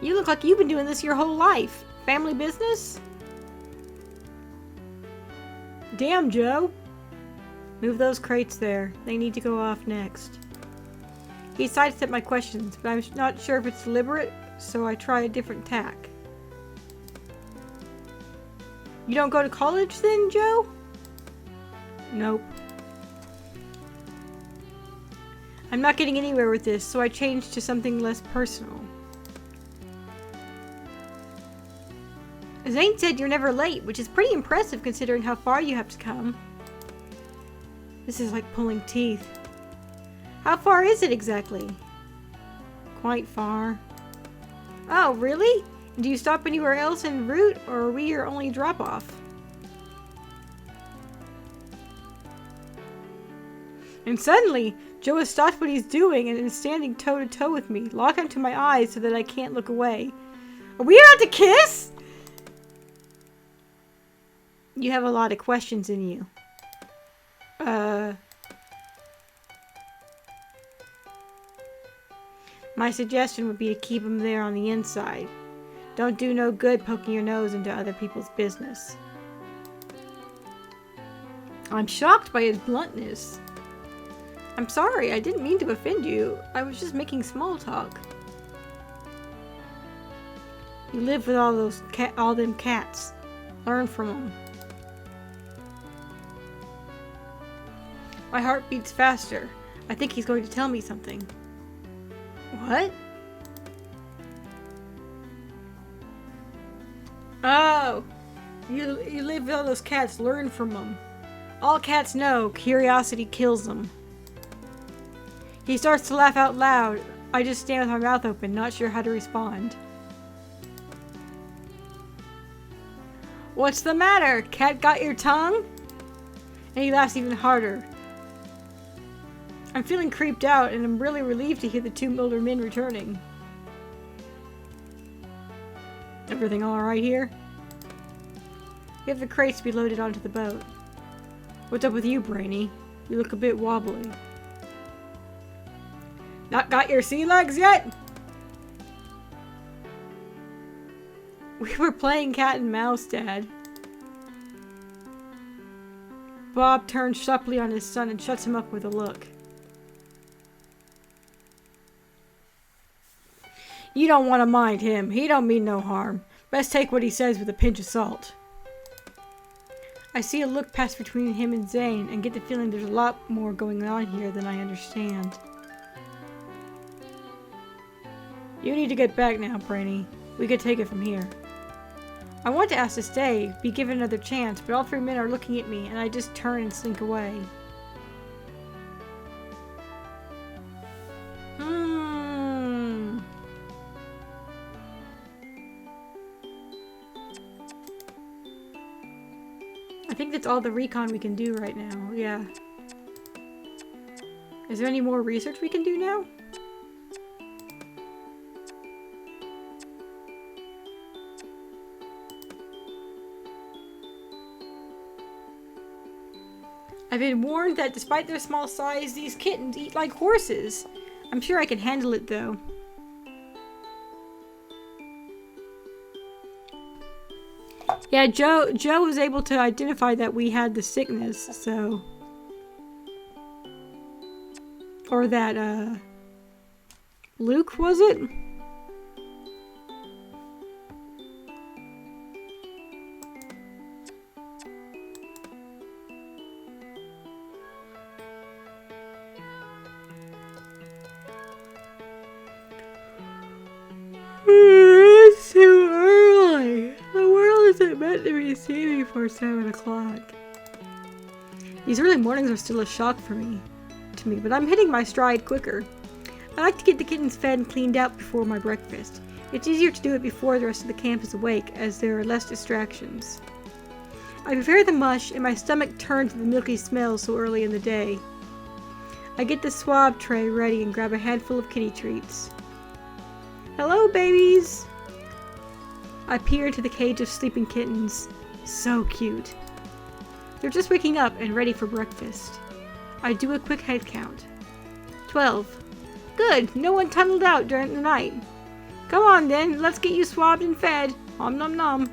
Speaker 1: You look like you've been doing this your whole life. Family business? Damn, Joe. Move those crates there. They need to go off next. He sidestepped my questions, but I'm not sure if it's deliberate, so I try a different tack. You don't go to college then, Joe? Nope. I'm not getting anywhere with this, so I changed to something less personal. Zane said you're never late, which is pretty impressive considering how far you have to come. This is like pulling teeth. How far is it exactly? Quite far. Oh, really? Do you stop anywhere else en route, or are we your only drop-off? And suddenly, Joe has stopped what he's doing and is standing toe-to-toe with me, locked onto my eyes so that I can't look away. Are we about to kiss? You have a lot of questions in you. My suggestion would be to keep him there on the inside. Don't do no good poking your nose into other people's business. I'm shocked by his bluntness. I'm sorry, I didn't mean to offend you. I was just making small talk. You live with all them cats. Learn from them. My heart beats faster. I think he's going to tell me something. What? Oh, you live with all those cats. Learn from them. All cats know curiosity kills them. He starts to laugh out loud. I just stand with my mouth open, not sure how to respond. What's the matter? Cat got your tongue? And he laughs even harder. I'm feeling creeped out, and I'm really relieved to hear the two older men returning. Everything alright here? We have the crates to be loaded onto the boat. What's up with you, Brainy? You look a bit wobbly. Not got your sea legs yet? We were playing cat and mouse, Dad. Bob turns sharply on his son and shuts him up with a look. You don't want to mind him. He don't mean no harm. Best take what he says with a pinch of salt. I see a look pass between him and Zane and get the feeling there's a lot more going on here than I understand. You need to get back now, Brainy. We could take it from here. I want to ask to stay, be given another chance, but all three men are looking at me and I just turn and slink away. I think that's all the recon we can do right now, yeah. Is there any more research we can do now? I've been warned that despite their small size, these kittens eat like horses. I'm sure I can handle it though. Yeah, Joe was able to identify that we had the sickness, so... Or that, Luke, was it? It's too early. The world isn't meant to be seen before 7 o'clock. These early mornings are still a shock to me, but I'm hitting my stride quicker. I like to get the kittens fed and cleaned out before my breakfast. It's easier to do it before the rest of the camp is awake, as there are less distractions. I prepare the mush, and my stomach turns to the milky smell so early in the day. I get the swab tray ready and grab a handful of kitty treats. Hello, babies! I peer into the cage of sleeping kittens. So cute. They're just waking up and ready for breakfast. I do a quick head count. 12. Good, no one tunneled out during the night. Come on then, let's get you swabbed and fed. Om nom nom.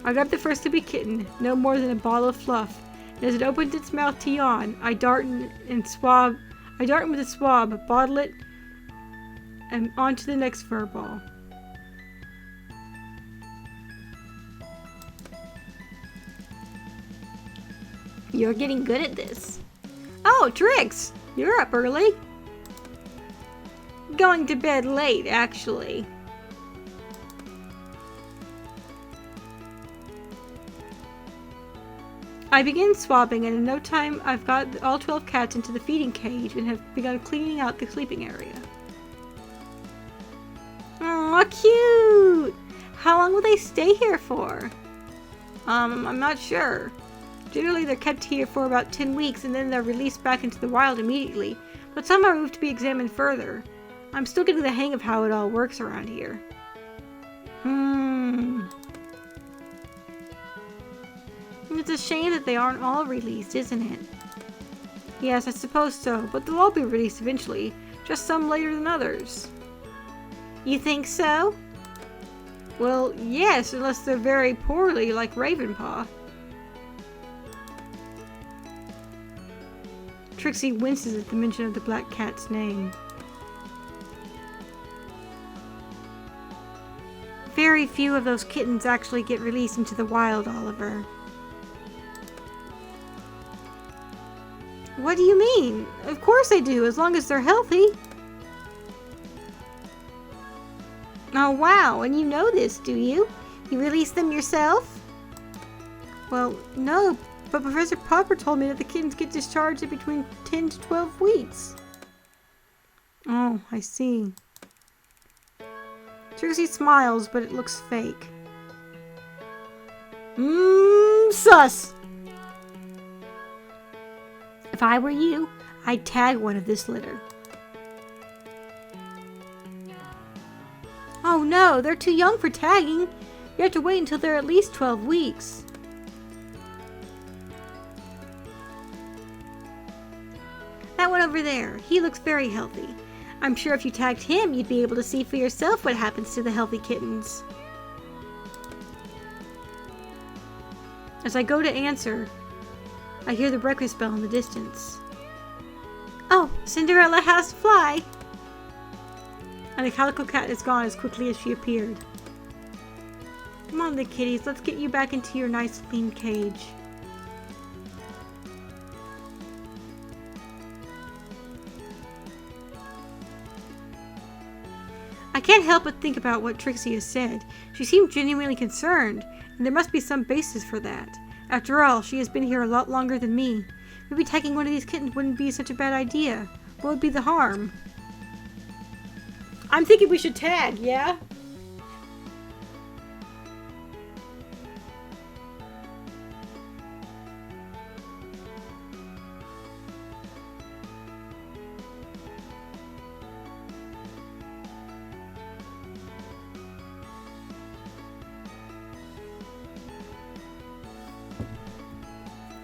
Speaker 1: I grab the first sleepy kitten, no more than a ball of fluff, and as it opens its mouth to yawn, I dart in with a swab, bottle it, and on to the next fur ball. You're getting good at this. Oh, Trix! You're up early. Going to bed late, actually. I begin swabbing, and in no time I've got all 12 cats into the feeding cage and have begun cleaning out the sleeping area. Aw, cute! How long will they stay here for? I'm not sure. Generally, they're kept here for about 10 weeks and then they're released back into the wild immediately, but some are moved to be examined further. I'm still getting the hang of how it all works around here. It's a shame that they aren't all released, isn't it? Yes, I suppose so, but they'll all be released eventually, just some later than others. You think so? Well, yes, unless they're very poorly, like Ravenpaw. Trixie winces at the mention of the black cat's name. Very few of those kittens actually get released into the wild, Oliver. What do you mean? Of course they do, as long as they're healthy. Oh wow, and you know this, do you? You release them yourself? Well, no, but Professor Popper told me that the kittens get discharged in between 10 to 12 weeks. Oh, I see. Trixie smiles, but it looks fake. Sus! If I were you, I'd tag one of this litter. Oh no, they're too young for tagging. You have to wait until they're at least 12 weeks. That one over there, he looks very healthy. I'm sure if you tagged him, you'd be able to see for yourself what happens to the healthy kittens. As I go to answer, I hear the breakfast bell in the distance. Oh, Cinderella has to fly! And the calico cat is gone as quickly as she appeared. Come on, the kitties, let's get you back into your nice clean cage. I can't help but think about what Trixie has said. She seemed genuinely concerned, and there must be some basis for that. After all, she has been here a lot longer than me. Maybe tagging one of these kittens wouldn't be such a bad idea. What would be the harm? I'm thinking we should tag, yeah?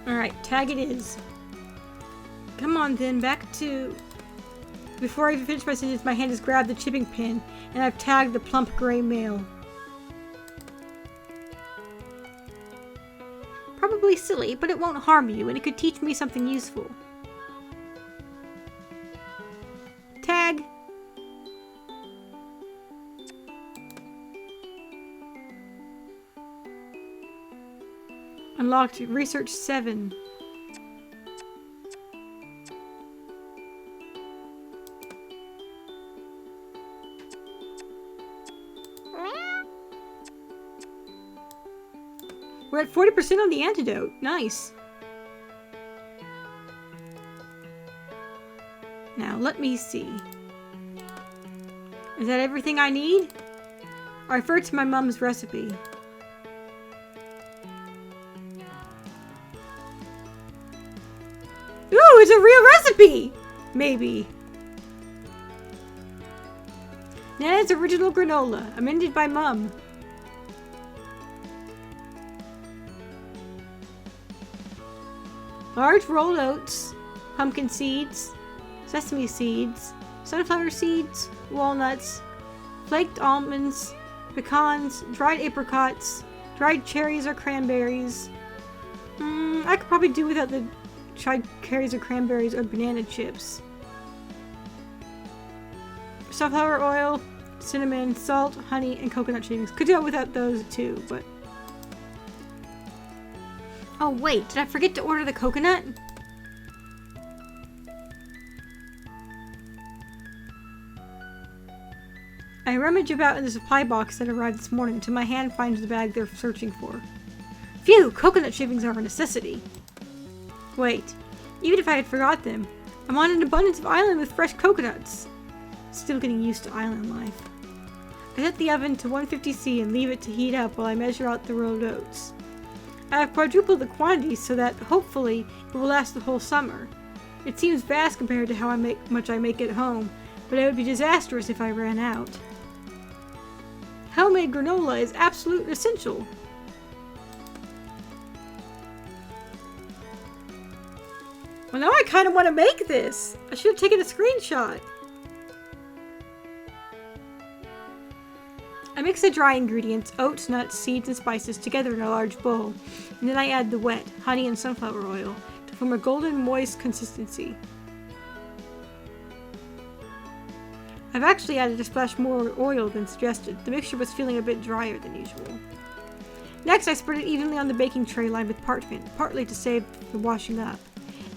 Speaker 1: Alright, tag it is. Come on then, back to... Before I even finish my sentence, my hand has grabbed the chipping pin, and I've tagged the plump gray male. Probably silly, but it won't harm you, and it could teach me something useful. Tag! Unlocked Research 7. We're at 40% on the antidote. Nice. Now, let me see. Is that everything I need? I refer to my mom's recipe. Ooh, it's a real recipe! Maybe. Nana's original granola, amended by Mum. Large rolled oats, pumpkin seeds, sesame seeds, sunflower seeds, walnuts, flaked almonds, pecans, dried apricots, dried cherries or cranberries. I could probably do without the dried cherries or cranberries or banana chips. Sunflower oil, cinnamon, salt, honey, and coconut shavings. Could do it without those too, but... Oh wait, did I forget to order the coconut? I rummage about in the supply box that arrived this morning until my hand finds the bag they're searching for. Phew, coconut shavings are a necessity. Wait, even if I had forgot them, I'm on an abundance of island with fresh coconuts. Still getting used to island life. I set the oven to 150°C and leave it to heat up while I measure out the rolled oats. I have quadrupled the quantity so that, hopefully, it will last the whole summer. It seems vast compared to how much I make at home, but it would be disastrous if I ran out. Homemade granola is absolute essential. Well, now I kind of want to make this. I should have taken a screenshot. I mix the dry ingredients, oats, nuts, seeds, and spices together in a large bowl, and then I add the wet, honey and sunflower oil to form a golden moist consistency. I've actually added a splash more oil than suggested. The mixture was feeling a bit drier than usual. Next, I spread it evenly on the baking tray lined with parchment, partly to save the washing up,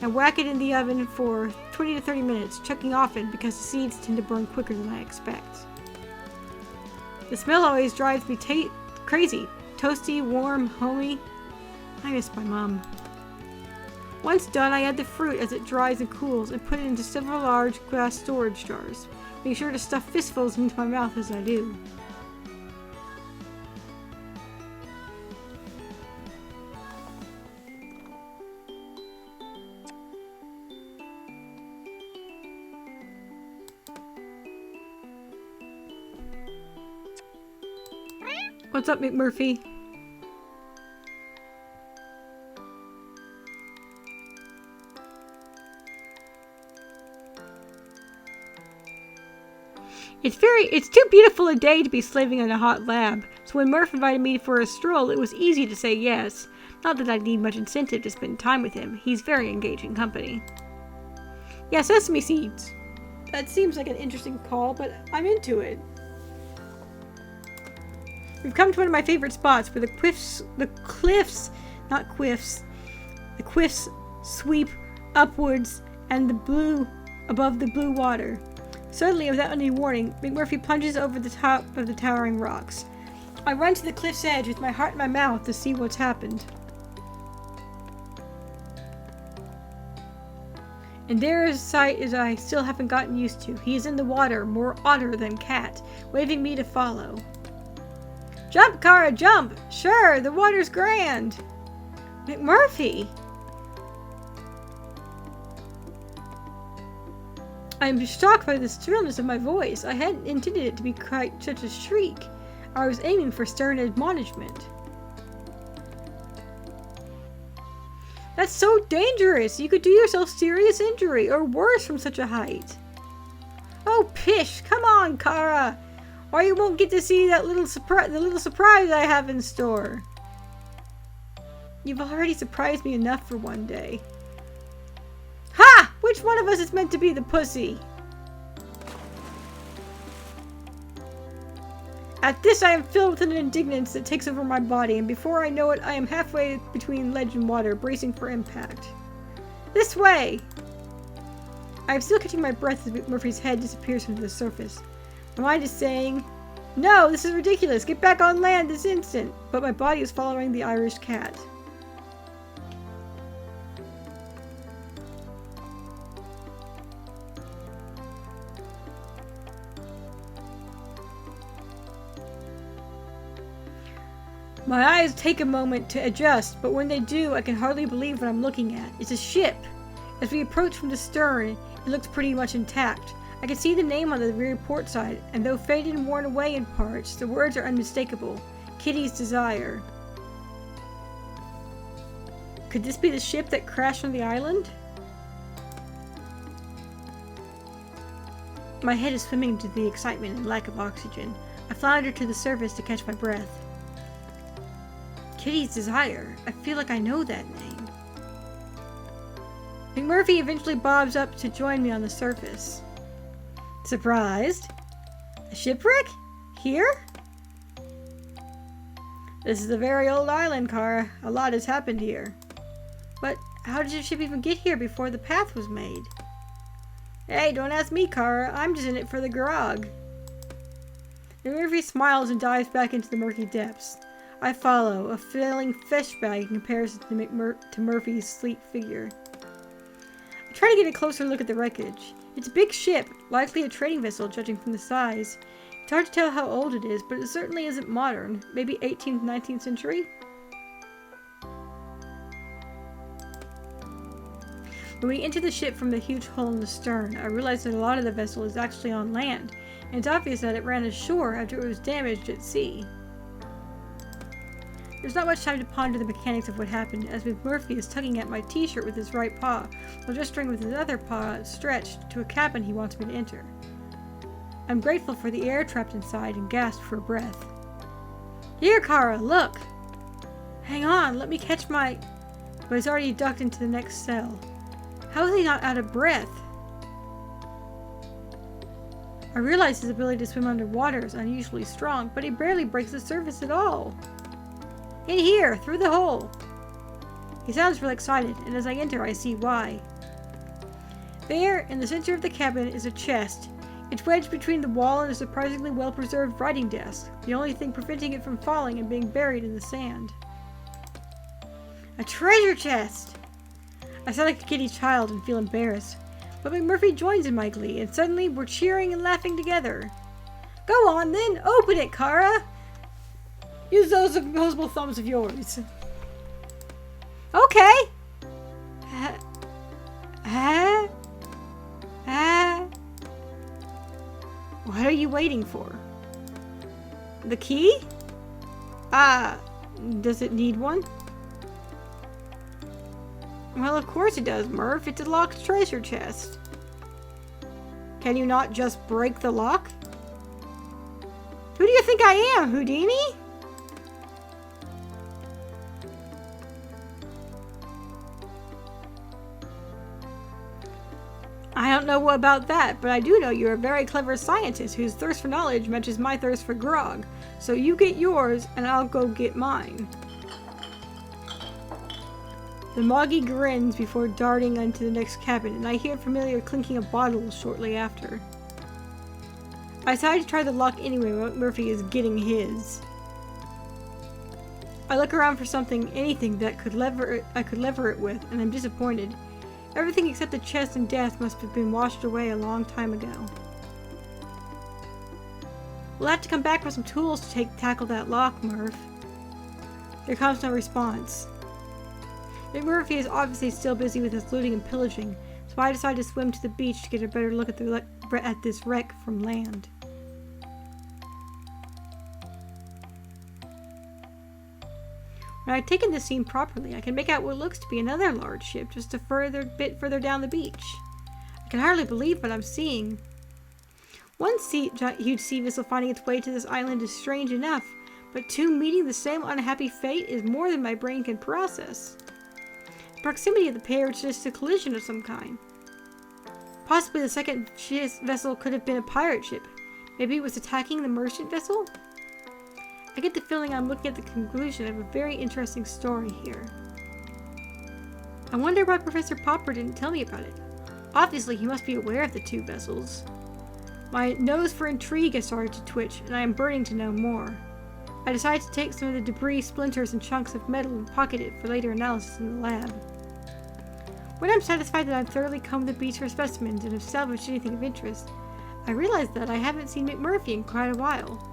Speaker 1: and whack it in the oven for 20 to 30 minutes, checking often because the seeds tend to burn quicker than I expect. The smell always drives me crazy. Toasty, warm, homey. I miss my mom. Once done, I add the fruit as it dries and cools and put it into several large glass storage jars. Make sure to stuff fistfuls into my mouth as I do. What's up, McMurphy? It's too beautiful a day to be slaving in a hot lab, so when Murph invited me for a stroll, it was easy to say yes. Not that I'd need much incentive to spend time with him. He's very engaging company. Yeah, sesame seeds. That seems like an interesting call, but I'm into it. We've come to one of my favorite spots where the cliffs sweep upwards and above the blue water. Suddenly, without any warning, McMurphy plunges over the top of the towering rocks. I run to the cliff's edge with my heart in my mouth to see what's happened. And there is a sight as I still haven't gotten used to. He is in the water, more otter than cat, waving me to follow. Jump, Kara, jump! Sure, the water's grand! McMurphy! I am shocked by the shrillness of my voice. I hadn't intended it to be quite such a shriek. I was aiming for stern admonishment. That's so dangerous! You could do yourself serious injury, or worse from such a height. Oh, pish! Come on, Kara! Or you won't get to see that the little surprise I have in store. You've already surprised me enough for one day. Ha! Which one of us is meant to be the pussy? At this, I am filled with an indignance that takes over my body, and before I know it, I am halfway between ledge and water, bracing for impact. This way! I am still catching my breath as Murphy's head disappears from the surface. My mind is saying, "No, this is ridiculous. Get back on land this instant." But my body is following the Irish cat. My eyes take a moment to adjust, but when they do, I can hardly believe what I'm looking at. It's a ship. As we approach from the stern, it looks pretty much intact. I can see the name on the rear port side, and though faded and worn away in parts, the words are unmistakable. Kitty's Desire. Could this be the ship that crashed on the island? My head is swimming to the excitement and lack of oxygen. I flounder to the surface to catch my breath. Kitty's Desire. I feel like I know that name. McMurphy eventually bobs up to join me on the surface. Surprised? A shipwreck? Here? This is a very old island, Kara. A lot has happened here. But how did your ship even get here before the path was made? Hey, don't ask me, Kara. I'm just in it for the grog. McMurphy smiles and dives back into the murky depths. I follow, a filling fish bag in comparison to Murphy's sleek figure. I try to get a closer look at the wreckage. It's a big ship, likely a trading vessel judging from the size. It's hard to tell how old it is, but it certainly isn't modern. Maybe 18th, 19th century? When we enter the ship from the huge hole in the stern, I realize that a lot of the vessel is actually on land, and it's obvious that it ran ashore after it was damaged at sea. There's not much time to ponder the mechanics of what happened, as McMurphy is tugging at my t-shirt with his right paw, while gesturing with his other paw stretched to a cabin he wants me to enter. I'm grateful for the air trapped inside and gasp for breath. Here, Kara, look! Hang on, let me catch my... But he's already ducked into the next cell. How is he not out of breath? I realize his ability to swim underwater is unusually strong, but he barely breaks the surface at all. In here, through the hole! He sounds real excited, and as I enter, I see why. There, in the center of the cabin, is a chest. It's wedged between the wall and a surprisingly well-preserved writing desk, the only thing preventing it from falling and being buried in the sand. A treasure chest! I sound like a giddy child and feel embarrassed, but McMurphy joins in my glee, and suddenly we're cheering and laughing together. Go on then, open it, Kara! Use those opposable thumbs of yours. Okay. What are you waiting for? The key? Does it need one? Well, of course it does, Murph. It's a locked treasure chest. Can you not just break the lock? Who do you think I am, Houdini? I don't know about that, but I do know you're a very clever scientist whose thirst for knowledge matches my thirst for grog. So you get yours, and I'll go get mine. The Moggy grins before darting into the next cabin, and I hear familiar clinking of bottles shortly after. I decide to try the lock anyway while Murphy is getting his. I look around for anything that I could lever it with, and I'm disappointed. Everything except the chest and desk must have been washed away a long time ago. We'll have to come back with some tools to tackle that lock, Murph. There comes no response. McMurphy is obviously still busy with his looting and pillaging, so I decide to swim to the beach to get a better look at this wreck from land. When I've taken this scene properly, I can make out what looks to be another large ship just a bit further down the beach. I can hardly believe what I'm seeing. One huge sea vessel finding its way to this island is strange enough, but two meeting the same unhappy fate is more than my brain can process. The proximity of the pair is just a collision of some kind. Possibly the second vessel could have been a pirate ship. Maybe it was attacking the merchant vessel? I get the feeling I'm looking at the conclusion of a very interesting story here. I wonder why Professor Popper didn't tell me about it. Obviously, he must be aware of the two vessels. My nose for intrigue has started to twitch, and I am burning to know more. I decide to take some of the debris, splinters, and chunks of metal and pocket it for later analysis in the lab. When I'm satisfied that I've thoroughly combed the beach for specimens and have salvaged anything of interest, I realize that I haven't seen McMurphy in quite a while.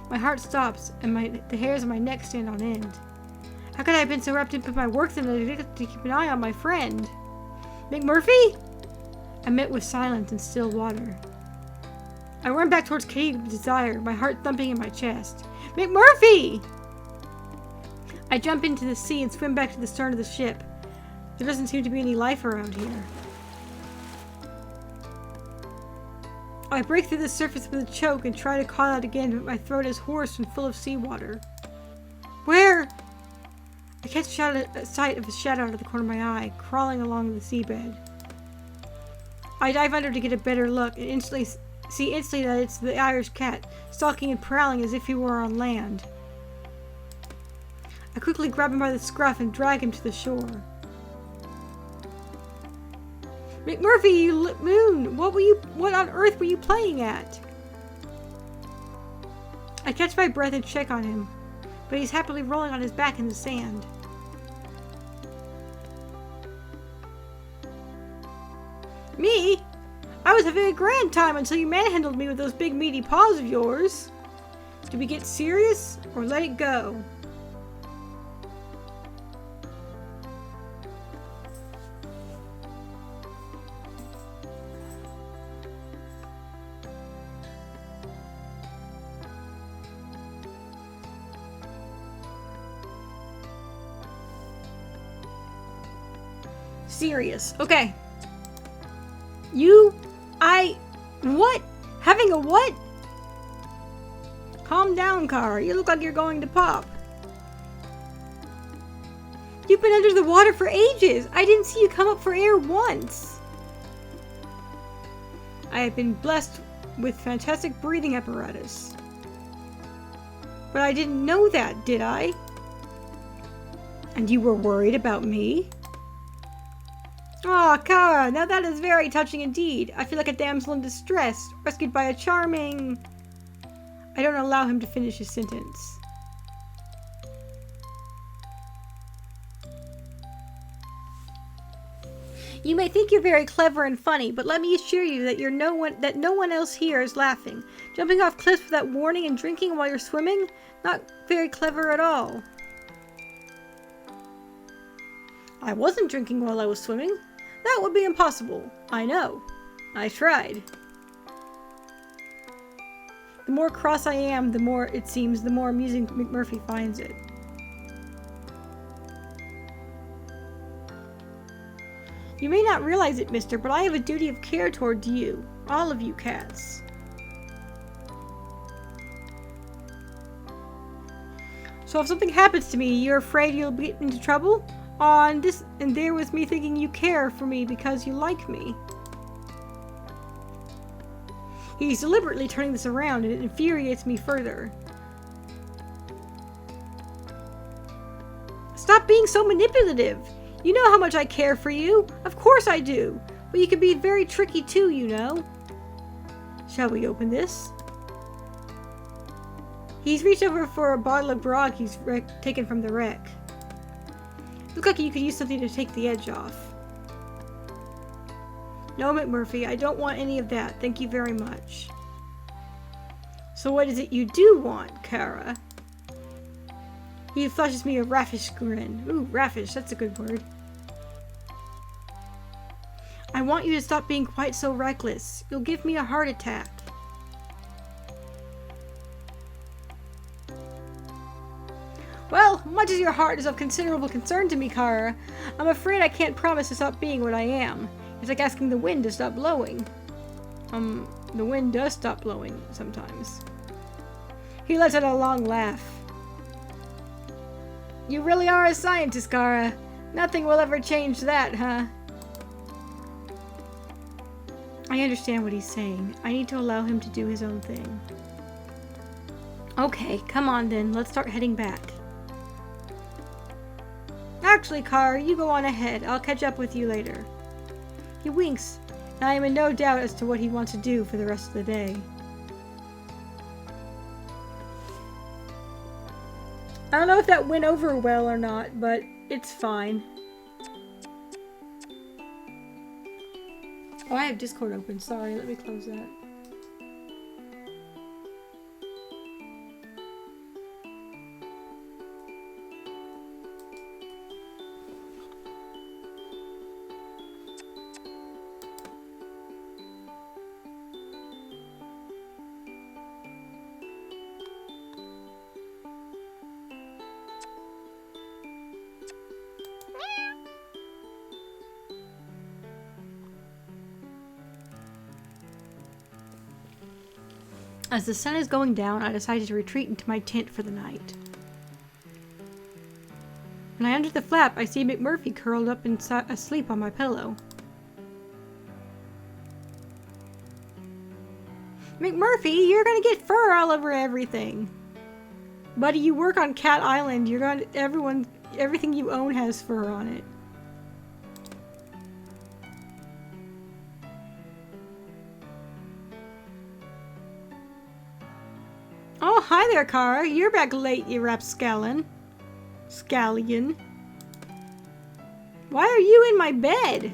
Speaker 1: My heart stops, and the hairs on my neck stand on end. How could I have been so wrapped up in my work that I neglected to keep an eye on my friend? McMurphy? I met with silence and still water. I run back towards Katie with desire, my heart thumping in my chest. McMurphy! I jump into the sea and swim back to the stern of the ship. There doesn't seem to be any life around here. I break through the surface with a choke and try to call out again, but my throat is hoarse and full of seawater. Where? I catch sight of a shadow out of the corner of my eye, crawling along the seabed. I dive under to get a better look, and instantly that it's the Irish cat, stalking and prowling as if he were on land. I quickly grab him by the scruff and drag him to the shore. McMurphy, you moon! What on earth were you playing at? I catch my breath and check on him, but he's happily rolling on his back in the sand. Me? I was having a grand time until you manhandled me with those big meaty paws of yours. Do we get serious or let it go? Serious. Okay. What? Having a what? Calm down, Kara. You look like you're going to pop. You've been under the water for ages. I didn't see you come up for air once. I have been blessed with fantastic breathing apparatus. But I didn't know that, did I? And you were worried about me? Aw, Kara, now that is very touching indeed. I feel like a damsel in distress, rescued by a charming... I don't allow him to finish his sentence. You may think you're very clever and funny, but let me assure you that no one else here is laughing. Jumping off cliffs without warning and drinking while you're swimming? Not very clever at all. I wasn't drinking while I was swimming. That would be impossible. I know. I tried. The more cross I am, the more amusing McMurphy finds it. You may not realize it, mister, but I have a duty of care toward you. All of you cats. So if something happens to me, you're afraid you'll get into trouble? And there was me thinking you care for me because you like me. He's deliberately turning this around, and it infuriates me further. Stop being so manipulative! You know how much I care for you! Of course I do! But you can be very tricky too, you know. Shall we open this? He's reached over for a bottle of grog he's taken from the wreck. Looks like you could use something to take the edge off. No, McMurphy, I don't want any of that. Thank you very much. So what is it you do want, Kara? He flashes me a raffish grin. Ooh, raffish, that's a good word. I want you to stop being quite so reckless. You'll give me a heart attack. Well, much as your heart is of considerable concern to me, Kara, I'm afraid I can't promise to stop being what I am. It's like asking the wind to stop blowing. The wind does stop blowing sometimes. He lets out a long laugh. You really are a scientist, Kara. Nothing will ever change that, huh? I understand what he's saying. I need to allow him to do his own thing. Okay, come on then. Let's start heading back. Actually, Kara, you go on ahead. I'll catch up with you later. He winks, and I am in no doubt as to what he wants to do for the rest of the day. I don't know if that went over well or not, but it's fine. Oh, I have Discord open. Sorry, let me close that. As the sun is going down, I decided to retreat into my tent for the night. When I enter the flap, I see McMurphy curled up asleep on my pillow. McMurphy, you're gonna get fur all over everything. Buddy, you work on Cat Island. Everything you own has fur on it. Oh, hi there, Kara. You're back late, you rapscallion. Scallion. Why are you in my bed?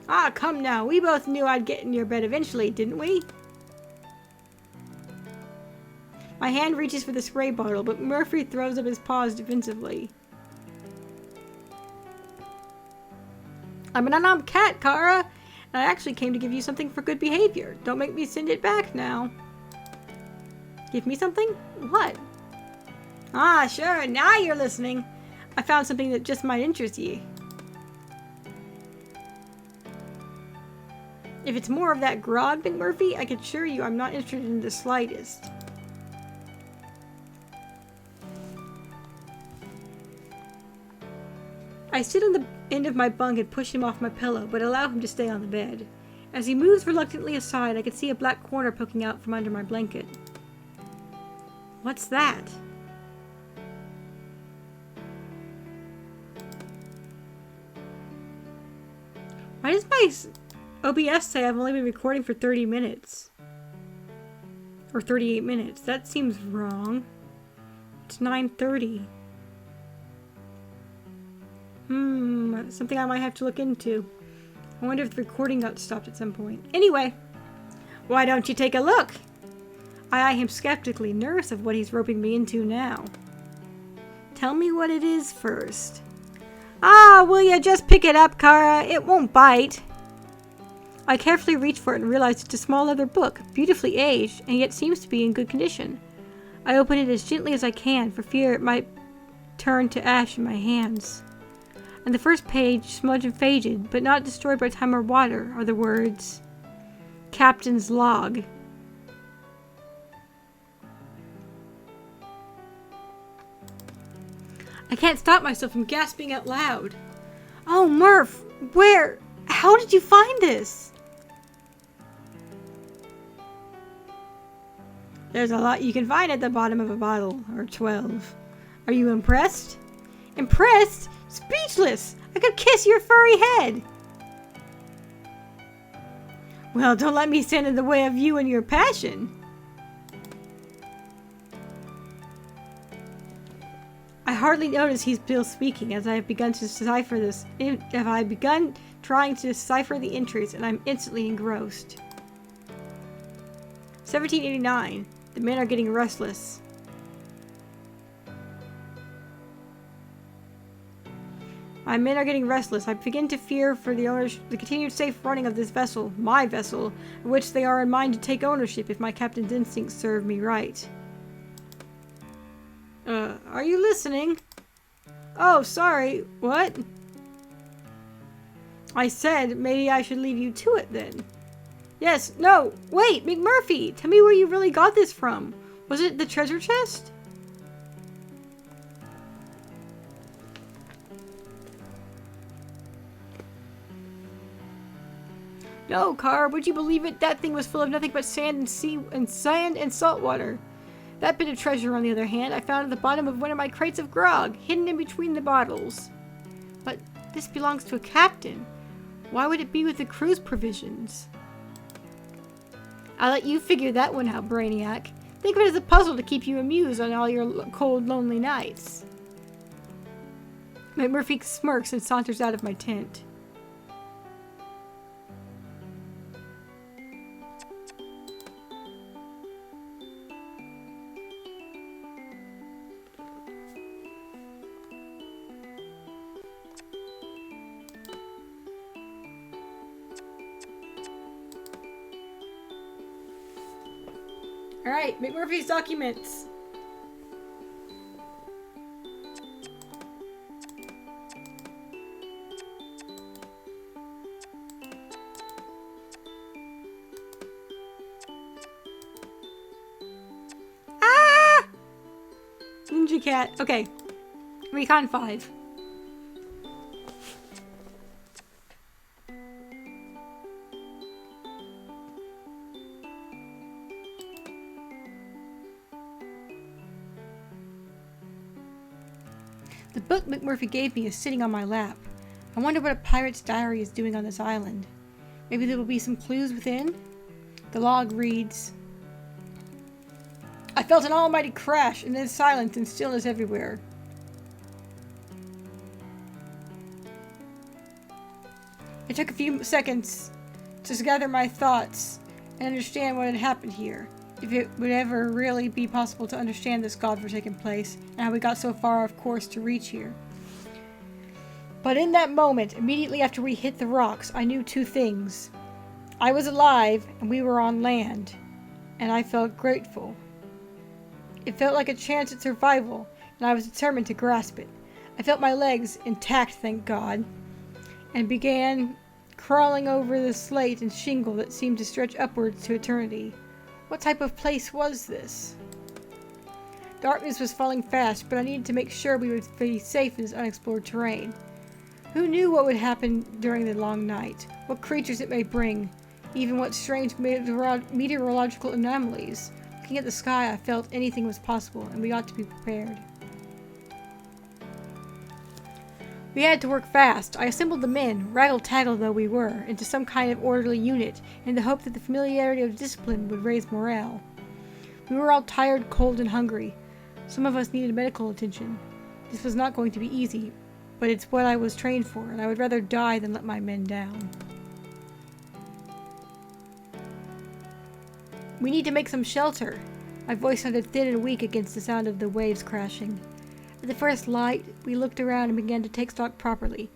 Speaker 1: Ah, come now. We both knew I'd get in your bed eventually, didn't we? My hand reaches for the spray bottle, but Murphy throws up his paws defensively. I'm an unarmed cat, Kara, and I actually came to give you something for good behavior. Don't make me send it back now. Give me something? What? Ah, sure, now you're listening. I found something that just might interest you. If it's more of that grog, McMurphy, I can assure you I'm not interested in the slightest. I sit on the end of my bunk and push him off my pillow, but allow him to stay on the bed. As he moves reluctantly aside, I can see a black corner poking out from under my blanket. What's that? Why does my OBS say I've only been recording for 30 minutes? Or 38 minutes. That seems wrong. It's 9:30. Something I might have to look into. I wonder if the recording got stopped at some point. Anyway, why don't you take a look? I eye him skeptically, nervous of what he's roping me into now. Tell me what it is first. Ah, will ya just pick it up, Kara? It won't bite. I carefully reach for it and realize it's a small leather book, beautifully aged, and yet seems to be in good condition. I open it as gently as I can, for fear it might turn to ash in my hands. On the first page, smudged and faded, but not destroyed by time or water, are the words, Captain's Log. I can't stop myself from gasping out loud. Oh, Murph, where? How did you find this? There's a lot you can find at the bottom of a bottle, or 12. Are you impressed? Impressed? Speechless! I could kiss your furry head! Well, don't let me stand in the way of you and your passion. I hardly notice he's still speaking as I have begun to decipher this. Have I begun trying to decipher the entries, and I'm instantly engrossed. 1789. The men are getting restless. My men are getting restless. I begin to fear for the continued safe running of this vessel, my vessel, of which they are in mind to take ownership if my captain's instincts serve me right. Are you listening? Oh, sorry. What? I said maybe I should leave you to it then. Yes, no, wait, McMurphy! Tell me where you really got this from. Was it the treasure chest? No, Car, would you believe it? That thing was full of nothing but sand and salt water. That bit of treasure, on the other hand, I found at the bottom of one of my crates of grog, hidden in between the bottles. But this belongs to a captain. Why would it be with the crew's provisions? I'll let you figure that one out, Brainiac. Think of it as a puzzle to keep you amused on all your cold, lonely nights. McMurphy smirks and saunters out of my tent. Alright, McMurphy's documents. Ah! Ninja cat. Okay. Recon 5. The book McMurphy gave me is sitting on my lap. I wonder what a pirate's diary is doing on this island. Maybe there will be some clues within? The log reads, I felt an almighty crash and then silence and stillness everywhere. It took a few seconds to gather my thoughts and understand what had happened here. If it would ever really be possible to understand this godforsaken place, and how we got so far off course to reach here. But in that moment, immediately after we hit the rocks, I knew two things. I was alive, and we were on land, and I felt grateful. It felt like a chance at survival, and I was determined to grasp it. I felt my legs intact, thank God, and began crawling over the slate and shingle that seemed to stretch upwards to eternity. What type of place was this? Darkness was falling fast, but I needed to make sure we would be safe in this unexplored terrain. Who knew what would happen during the long night? What creatures it may bring? Even what strange meteorological anomalies? Looking at the sky, I felt anything was possible, and we ought to be prepared. We had to work fast. I assembled the men, raggle-taggle though we were, into some kind of orderly unit, in the hope that the familiarity of discipline would raise morale. We were all tired, cold, and hungry. Some of us needed medical attention. This was not going to be easy, but it's what I was trained for, and I would rather die than let my men down. We need to make some shelter. My voice sounded thin and weak against the sound of the waves crashing. At the first light, we looked around and began to take stock properly.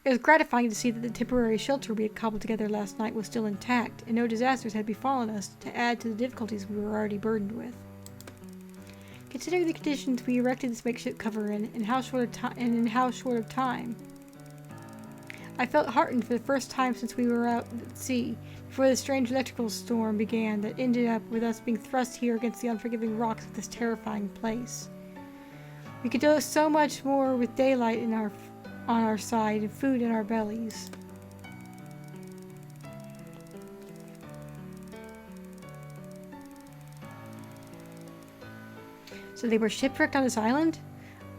Speaker 1: It was gratifying to see that the temporary shelter we had cobbled together last night was still intact, and no disasters had befallen us to add to the difficulties we were already burdened with. Considering the conditions we erected this makeshift cover in, and in how short of time, I felt heartened for the first time since we were out at sea, before the strange electrical storm began that ended up with us being thrust here against the unforgiving rocks of this terrifying place. We could do so much more with daylight on our side and food in our bellies. So they were shipwrecked on this island?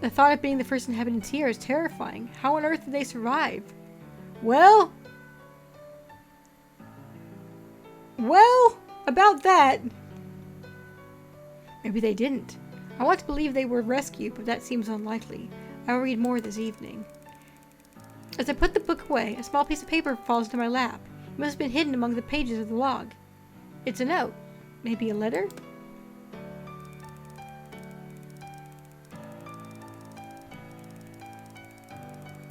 Speaker 1: The thought of being the first inhabitants here is terrifying. How on earth did they survive? Well, about that. Maybe they didn't. I want to believe they were rescued, but that seems unlikely. I will read more this evening. As I put the book away, a small piece of paper falls into my lap. It must have been hidden among the pages of the log. It's a note. Maybe a letter?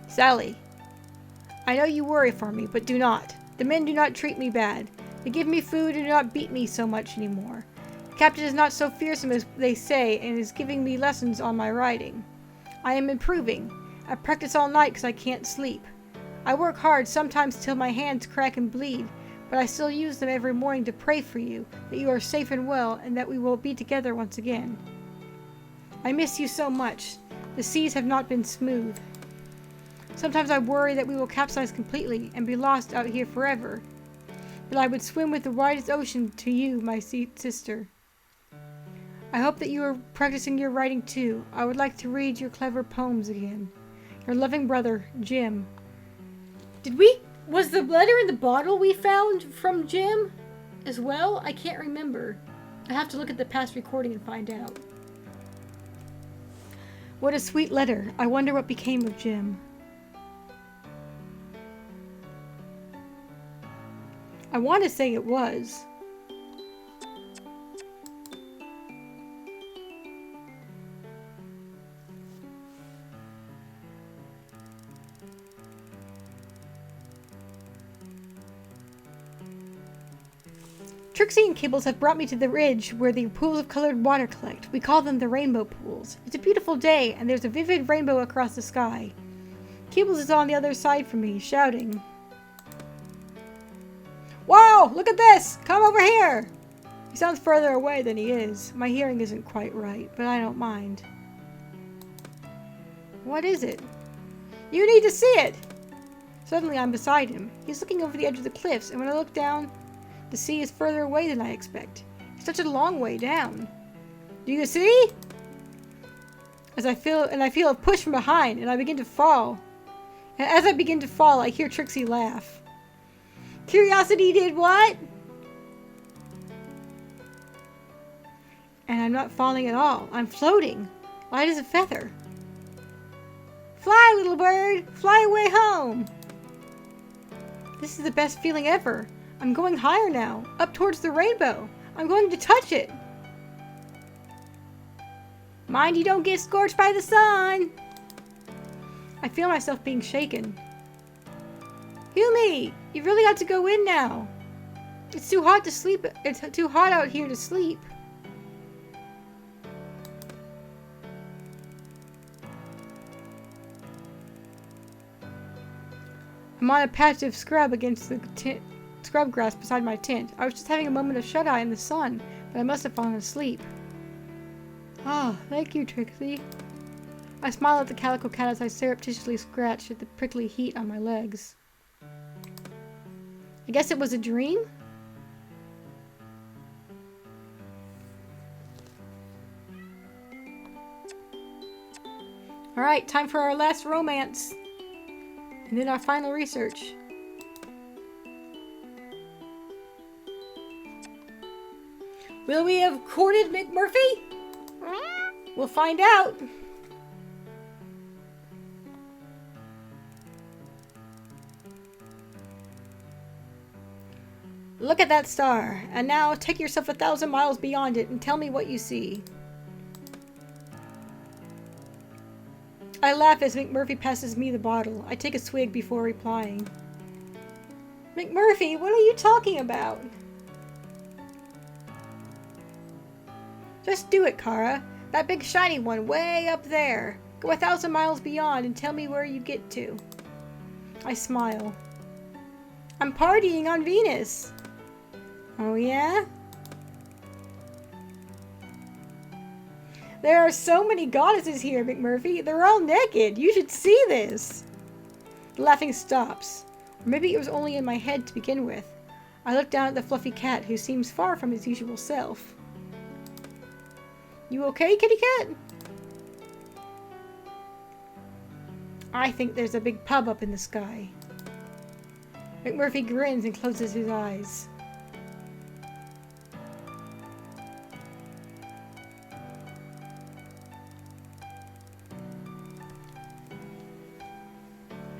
Speaker 1: Sally, I know you worry for me, but do not. The men do not treat me bad. They give me food and do not beat me so much anymore. Captain is not so fearsome as they say and is giving me lessons on my riding. I am improving. I practice all night because I can't sleep. I work hard sometimes till my hands crack and bleed, but I still use them every morning to pray for you, that you are safe and well, and that we will be together once again. I miss you so much. The seas have not been smooth. Sometimes I worry that we will capsize completely and be lost out here forever. But I would swim with the widest ocean to you, my sister. I hope that you are practicing your writing too. I would like to read your clever poems again. Your loving brother, Jim. Was the letter in the bottle we found from Jim as well? I can't remember. I have to look at the past recording and find out. What a sweet letter. I wonder what became of Jim. I want to say it was. Trixie and Kibbles have brought me to the ridge where the pools of colored water collect. We call them the rainbow pools. It's a beautiful day, and there's a vivid rainbow across the sky. Kibbles is on the other side from me, shouting. Whoa! Look at this! Come over here! He sounds further away than he is. My hearing isn't quite right, but I don't mind. What is it? You need to see it! Suddenly I'm beside him. He's looking over the edge of the cliffs, and when I look down, the sea is further away than I expect. It's such a long way down. Do you see? I feel a push from behind, and I begin to fall. And as I begin to fall, I hear Trixie laugh. Curiosity did what? And I'm not falling at all. I'm floating, light as a feather. Fly, little bird! Fly away home! This is the best feeling ever. I'm going higher now, up towards the rainbow. I'm going to touch it. Mind you don't get scorched by the sun. I feel myself being shaken. Yumi, you really got to go in now. It's too hot to sleep. It's too hot out here to sleep. I'm on a patch of scrub against the scrub grass beside my tent. I was just having a moment of shut-eye in the sun, but I must have fallen asleep. Oh, thank you, Trixie. I smile at the calico cat as I surreptitiously scratch at the prickly heat on my legs. I guess it was a dream? Alright, time for our last romance. And then our final research. Will we have courted McMurphy? We'll find out. Look at that star, and now take yourself 1,000 miles beyond it and tell me what you see. I laugh as McMurphy passes me the bottle. I take a swig before replying. McMurphy, what are you talking about? Just do it, Kara. That big shiny one way up there. Go 1,000 miles beyond and tell me where you get to. I smile. I'm partying on Venus. Oh yeah? There are so many goddesses here, McMurphy. They're all naked. You should see this. The laughing stops. Or maybe it was only in my head to begin with. I look down at the fluffy cat, who seems far from his usual self. You okay, kitty cat? I think there's a big pub up in the sky. McMurphy grins and closes his eyes.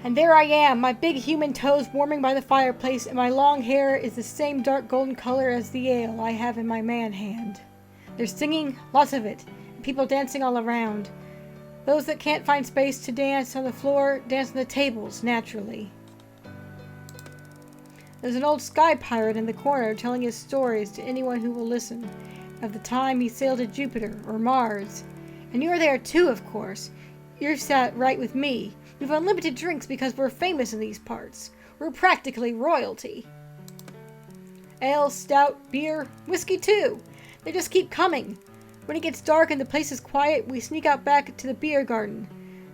Speaker 1: And there I am, my big human toes warming by the fireplace, and my long hair is the same dark golden color as the ale I have in my man hand. There's singing, lots of it, and people dancing all around. Those that can't find space to dance on the floor, dance on the tables, naturally. There's an old sky pirate in the corner telling his stories to anyone who will listen. of the time he sailed to Jupiter or Mars. And you're there too, of course. You're sat right with me. We've unlimited drinks because we're famous in these parts. We're practically royalty. Ale, stout, beer, whiskey too. They just keep coming. When it gets dark and the place is quiet, we sneak out back to the beer garden.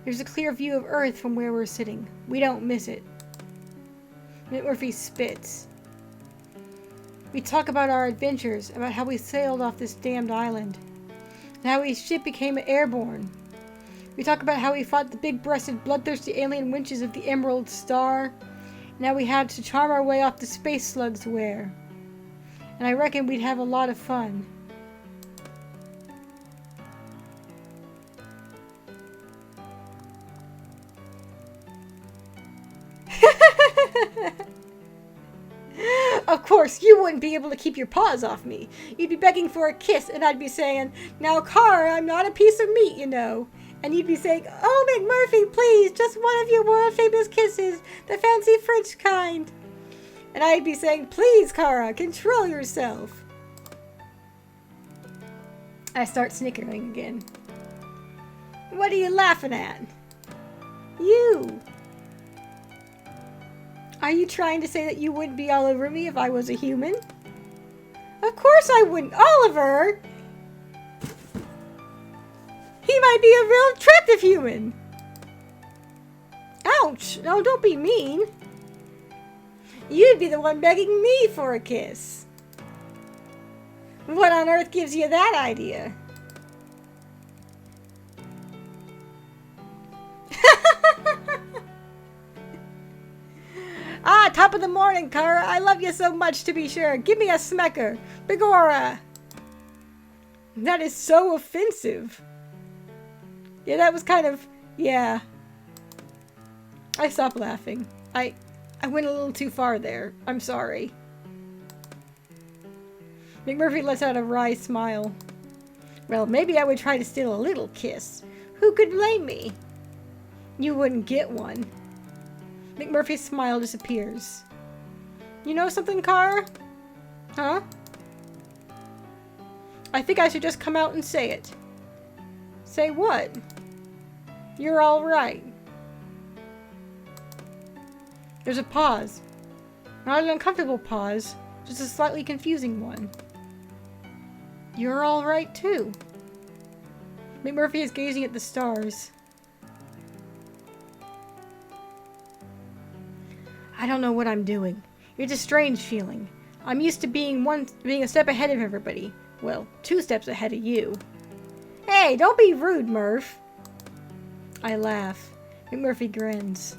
Speaker 1: There's a clear view of Earth from where we're sitting. We don't miss it. McMurphy spits. We talk about our adventures, about how we sailed off this damned island, and how his ship became airborne. We talk about how we fought the big-breasted, bloodthirsty alien winches of the Emerald Star, and how we had to charm our way off the space slug's wear. And I reckon we'd have a lot of fun. Of course, you wouldn't be able to keep your paws off me. You'd be begging for a kiss, and I'd be saying, "Now, Kara, I'm not a piece of meat, you know." And you'd be saying, "Oh, McMurphy, please, just one of your world-famous kisses, the fancy French kind." And I'd be saying, "Please, Kara, control yourself." I start snickering again. What are you laughing at? You. Are you trying to say that you wouldn't be all over me if I was a human? Of course I wouldn't. Oliver! He might be a real attractive human. Ouch! No, don't be mean. You'd be the one begging me for a kiss. What on earth gives you that idea? Ah, top of the morning, Kara. I love you so much, to be sure. Give me a smecker. Bigora. That is so offensive. Yeah, that was kind of... Yeah. I stopped laughing. I went a little too far there. I'm sorry. McMurphy lets out a wry smile. Well, maybe I would try to steal a little kiss. Who could blame me? You wouldn't get one. McMurphy's smile disappears. You know something, Kara? Huh? I think I should just come out and say it. Say what? You're all right. There's a pause. Not an uncomfortable pause, just a slightly confusing one. You're all right, too. McMurphy is gazing at the stars. I don't know what I'm doing. It's a strange feeling. I'm used to being a step ahead of everybody. Well, 2 steps ahead of you. Hey, don't be rude, Murph. I laugh. McMurphy grins.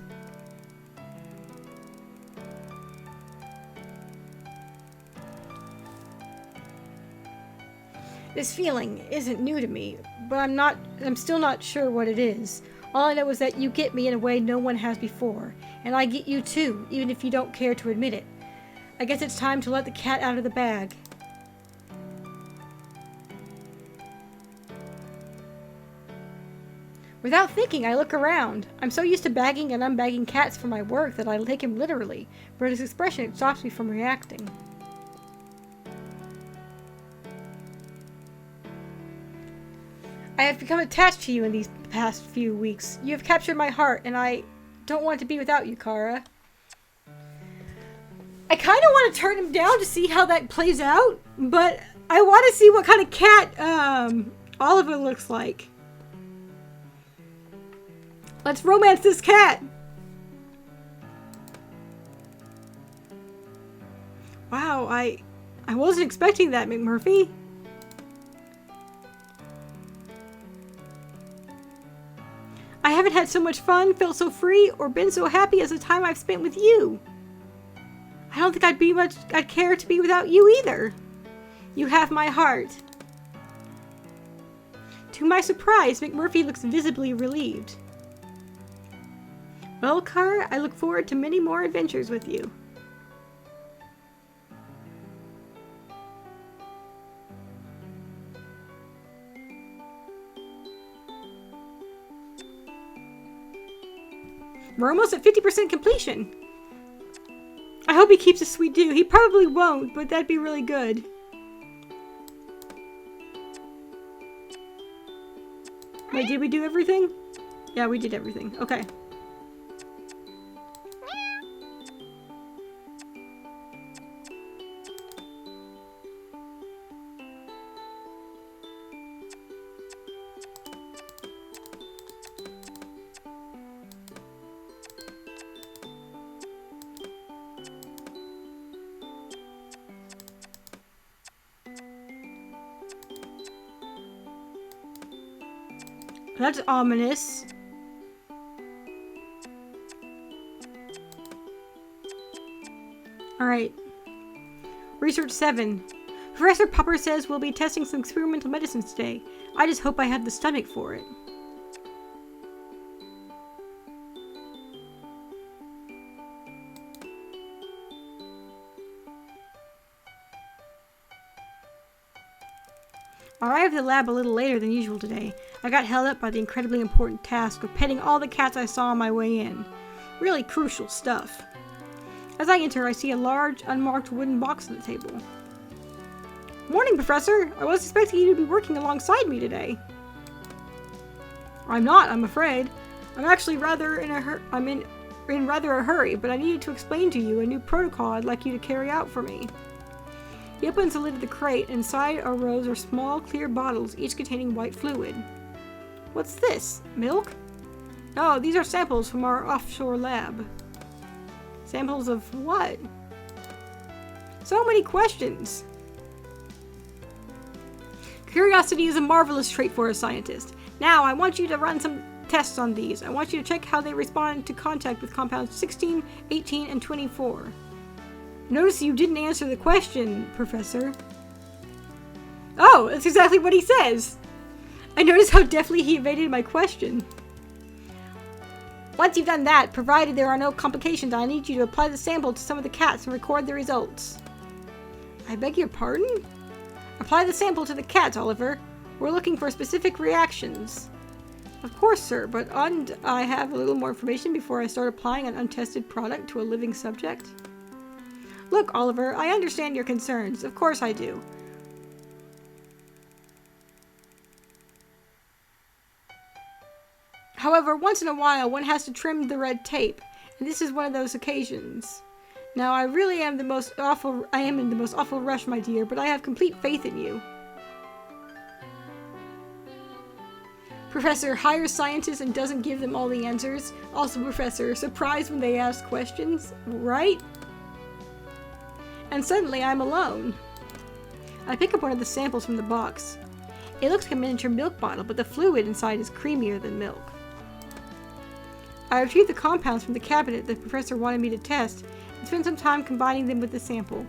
Speaker 1: This feeling isn't new to me, but I'm still not sure what it is. All I know is that you get me in a way no one has before, and I get you too, even if you don't care to admit it. I guess it's time to let the cat out of the bag. Without thinking, I look around. I'm so used to bagging and unbagging cats for my work that I take him literally, but his expression stops me from reacting. I have become attached to you in these past few weeks. You have captured my heart, and I don't want to be without you, Kara. I kind of want to turn him down to see how that plays out, but I want to see what kind of cat Oliver looks like. Let's romance this cat. Wow, I wasn't expecting that, McMurphy. I haven't had so much fun, felt so free, or been so happy as the time I've spent with you. I don't think I'd care to be without you either. You have my heart. To my surprise, McMurphy looks visibly relieved. Well, Kara, I look forward to many more adventures with you. We're almost at 50% completion. I hope he keeps a sweet dew. He probably won't, but that'd be really good. Wait, did we do everything? Yeah, we did everything. Okay. That's ominous. Alright. Research 7. Professor Popper says we'll be testing some experimental medicines today. I just hope I have the stomach for it. I arrived at the lab a little later than usual today. I got held up by the incredibly important task of petting all the cats I saw on my way in. Really crucial stuff. As I enter, I see a large, unmarked wooden box on the table. Morning, Professor! I was expecting you to be working alongside me today. I'm not, I'm afraid. I'm actually rather in rather a hurry, but I needed to explain to you a new protocol I'd like you to carry out for me. He opens the lid of the crate, and inside are rows of small, clear bottles, each containing white fluid. What's this? Milk? No, these are samples from our offshore lab. Samples of what? So many questions! Curiosity is a marvelous trait for a scientist. Now, I want you to run some tests on these. I want you to check how they respond to contact with compounds 16, 18, and 24. Notice you didn't answer the question, Professor. Oh, that's exactly what he says! I noticed how deftly he evaded my question. Once you've done that, provided there are no complications, I need you to apply the sample to some of the cats and record the results. I beg your pardon? Apply the sample to the cats, Oliver. We're looking for specific reactions. Of course, sir, but oughtn't I have a little more information before I start applying an untested product to a living subject? Look, Oliver, I understand your concerns. Of course I do. However, once in a while, one has to trim the red tape, and this is one of those occasions. Now, I really am in the most awful rush, my dear, but I have complete faith in you. Professor hires scientists and doesn't give them all the answers. Also, Professor, surprised when they ask questions, right? And suddenly, I'm alone. I pick up one of the samples from the box. It looks like a miniature milk bottle, but the fluid inside is creamier than milk. I retrieved the compounds from the cabinet the professor wanted me to test and spent some time combining them with the sample.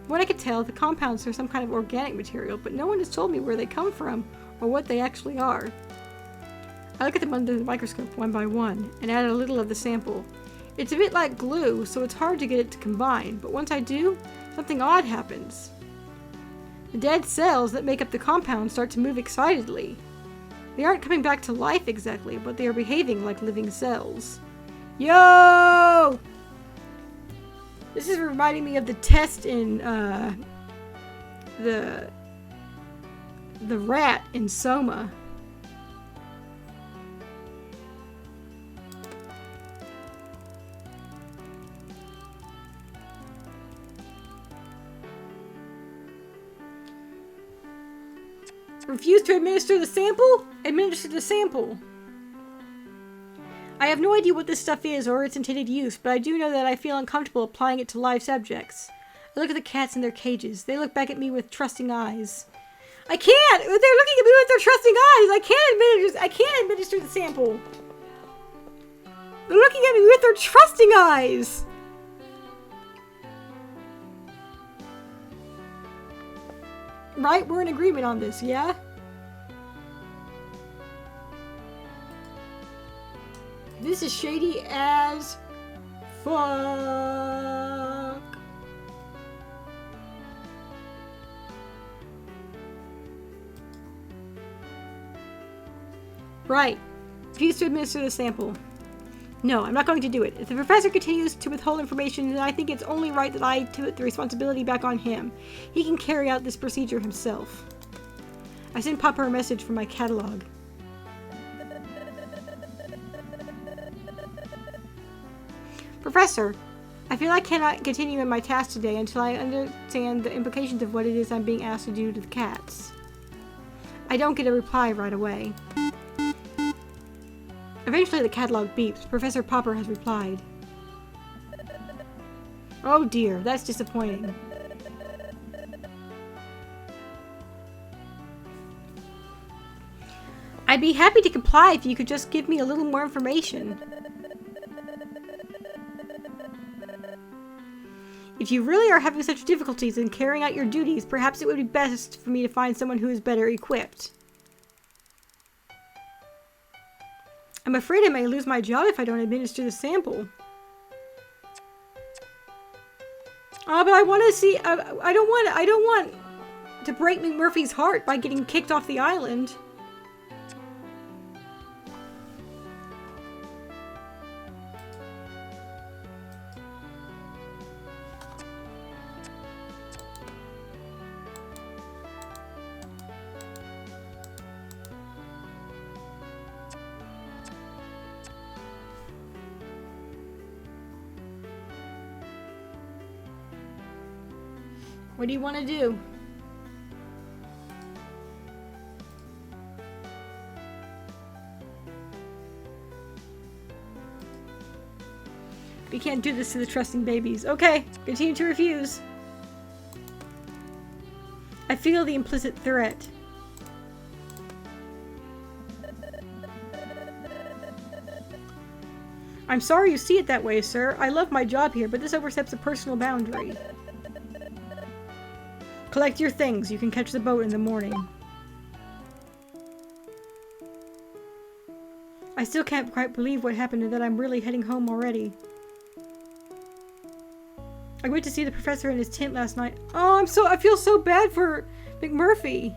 Speaker 1: From what I could tell, the compounds are some kind of organic material, but no one has told me where they come from or what they actually are. I look at them under the microscope one by one and add a little of the sample. It's a bit like glue, so it's hard to get it to combine, but once I do, something odd happens. The dead cells that make up the compound start to move excitedly. They aren't coming back to life exactly, but they are behaving like living cells. Yo! This is reminding me of the test in, the rat in Soma. Refuse to administer the sample? Administer the sample. I have no idea what this stuff is or its intended use, but I do know that I feel uncomfortable applying it to live subjects. I look at the cats in their cages. They look back at me with trusting eyes. I can't! They're looking at me with their trusting eyes! I can't administer the sample! They're looking at me with their trusting eyes! Right? We're in agreement on this, yeah? This is shady as fuck. Right. Refuse to administer the sample. No, I'm not going to do it. If the professor continues to withhold information, then I think it's only right that I put the responsibility back on him. He can carry out this procedure himself. I send Papa a message from my catalog. Professor, I feel I cannot continue in my task today until I understand the implications of what it is I'm being asked to do to the cats. I don't get a reply right away. Eventually the catalog beeps. Professor Popper has replied. Oh dear, that's disappointing. I'd be happy to comply if you could just give me a little more information. If you really are having such difficulties in carrying out your duties, perhaps it would be best for me to find someone who is better equipped. I'm afraid I may lose my job if I don't administer the sample. But I want to see. I don't want to break McMurphy's heart by getting kicked off the island. What do you want to do? We can't do this to the trusting babies. Okay, continue to refuse. I feel the implicit threat. I'm sorry you see it that way, sir. I love my job here, but this oversteps a personal boundary. Collect your things. You can catch the boat in the morning. I still can't quite believe what happened and that I'm really heading home already. I went to see the professor in his tent last night. Oh, I feel so bad for McMurphy.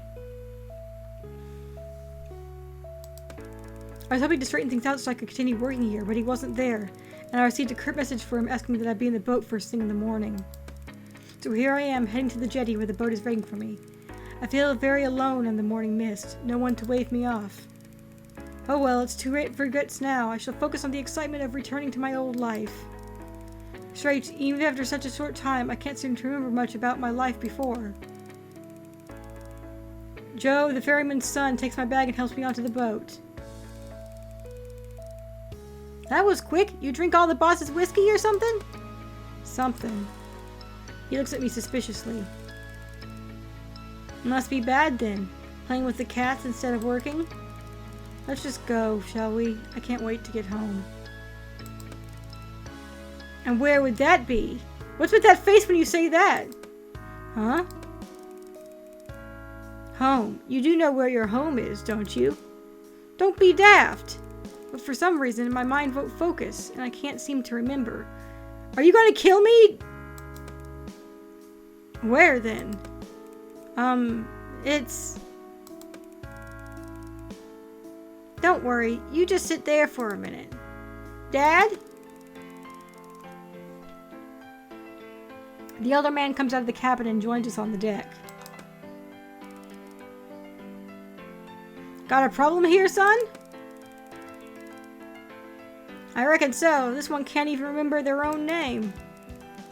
Speaker 1: I was hoping to straighten things out so I could continue working here, but he wasn't there, and I received a curt message from him asking me that I be in the boat first thing in the morning. So here I am, heading to the jetty where the boat is waiting for me. I feel very alone in the morning mist, no one to wave me off. Oh well, it's too late for regrets now. I shall focus on the excitement of returning to my old life. Straight, even after such a short time, I can't seem to remember much about my life before. Joe, the ferryman's son, takes my bag and helps me onto the boat. That was quick. You drink all the boss's whiskey or something? Something. He looks at me suspiciously. Must be bad then. Playing with the cats instead of working? Let's just go, shall we? I can't wait to get home. And where would that be? What's with that face when you say that? Huh? Home. You do know where your home is, don't you? Don't be daft. But for some reason, my mind won't focus, and I can't seem to remember. Are you going to kill me? Where then? It's... Don't worry, you just sit there for a minute. Dad? The elder man comes out of the cabin and joins us on the deck. Got a problem here, son? I reckon so. This one can't even remember their own name.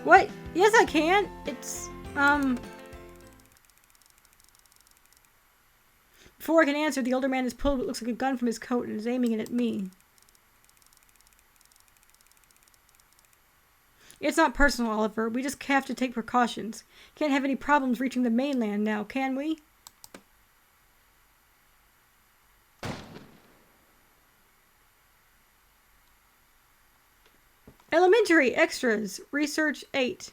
Speaker 1: What? Yes, I can. It's, Before I can answer, the older man has pulled what looks like a gun from his coat and is aiming it at me. It's not personal, Oliver. We just have to take precautions. Can't have any problems reaching the mainland now, can we? Elementary extras. Research 8.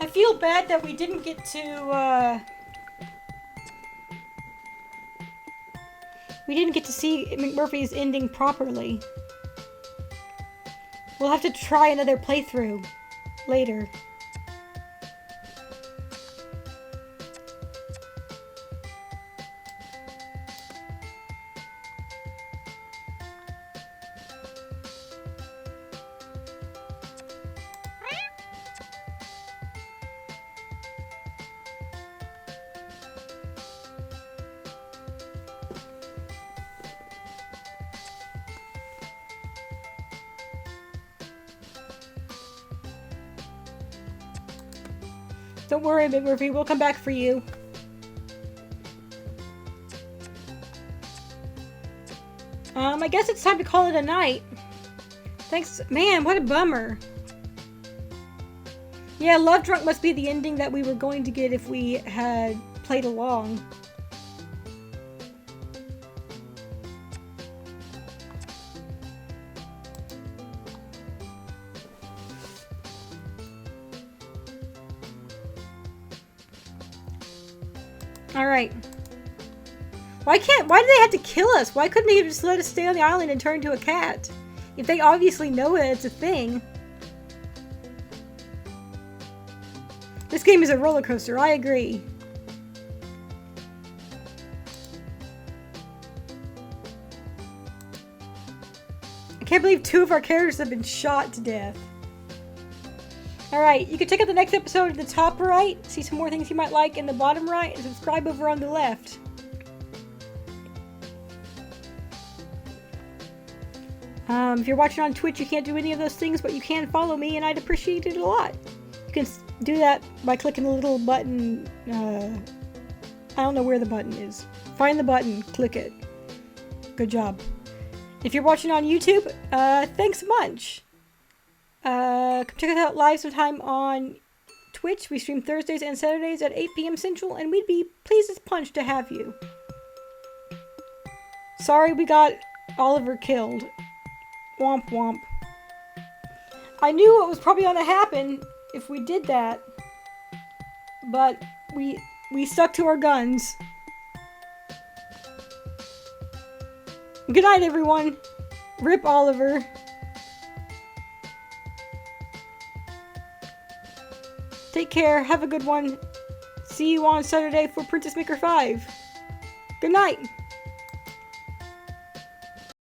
Speaker 1: I feel bad that we didn't get to see McMurphy's ending properly. We'll have to try another playthrough later. Don't worry, Big Murphy. We'll come back for you. I guess it's time to call it a night. Thanks. Man, what a bummer. Yeah, Love Drunk must be the ending that we were going to get if we had played along. Alright. Why do they have to kill us? Why couldn't they just let us stay on the island and turn into a cat? If they obviously know it's a thing. This game is a roller coaster, I agree. I can't believe 2 of our characters have been shot to death. Alright, you can check out the next episode at the top right, see some more things you might like in the bottom right, and subscribe over on the left. If you're watching on Twitch, you can't do any of those things, but you can follow me, and I'd appreciate it a lot. You can do that by clicking the little button. I don't know where the button is. Find the button, click it. Good job. If you're watching on YouTube, thanks a bunch. Come check us out live sometime on Twitch. We stream Thursdays and Saturdays at 8 p.m. Central, and we'd be pleased as punch to have you. Sorry we got Oliver killed. Womp womp. I knew what was probably going to happen if we did that, but we stuck to our guns. Good night, everyone. Rip Oliver. Take care. Have a good one. See you on Saturday for Princess Maker 5. Good night.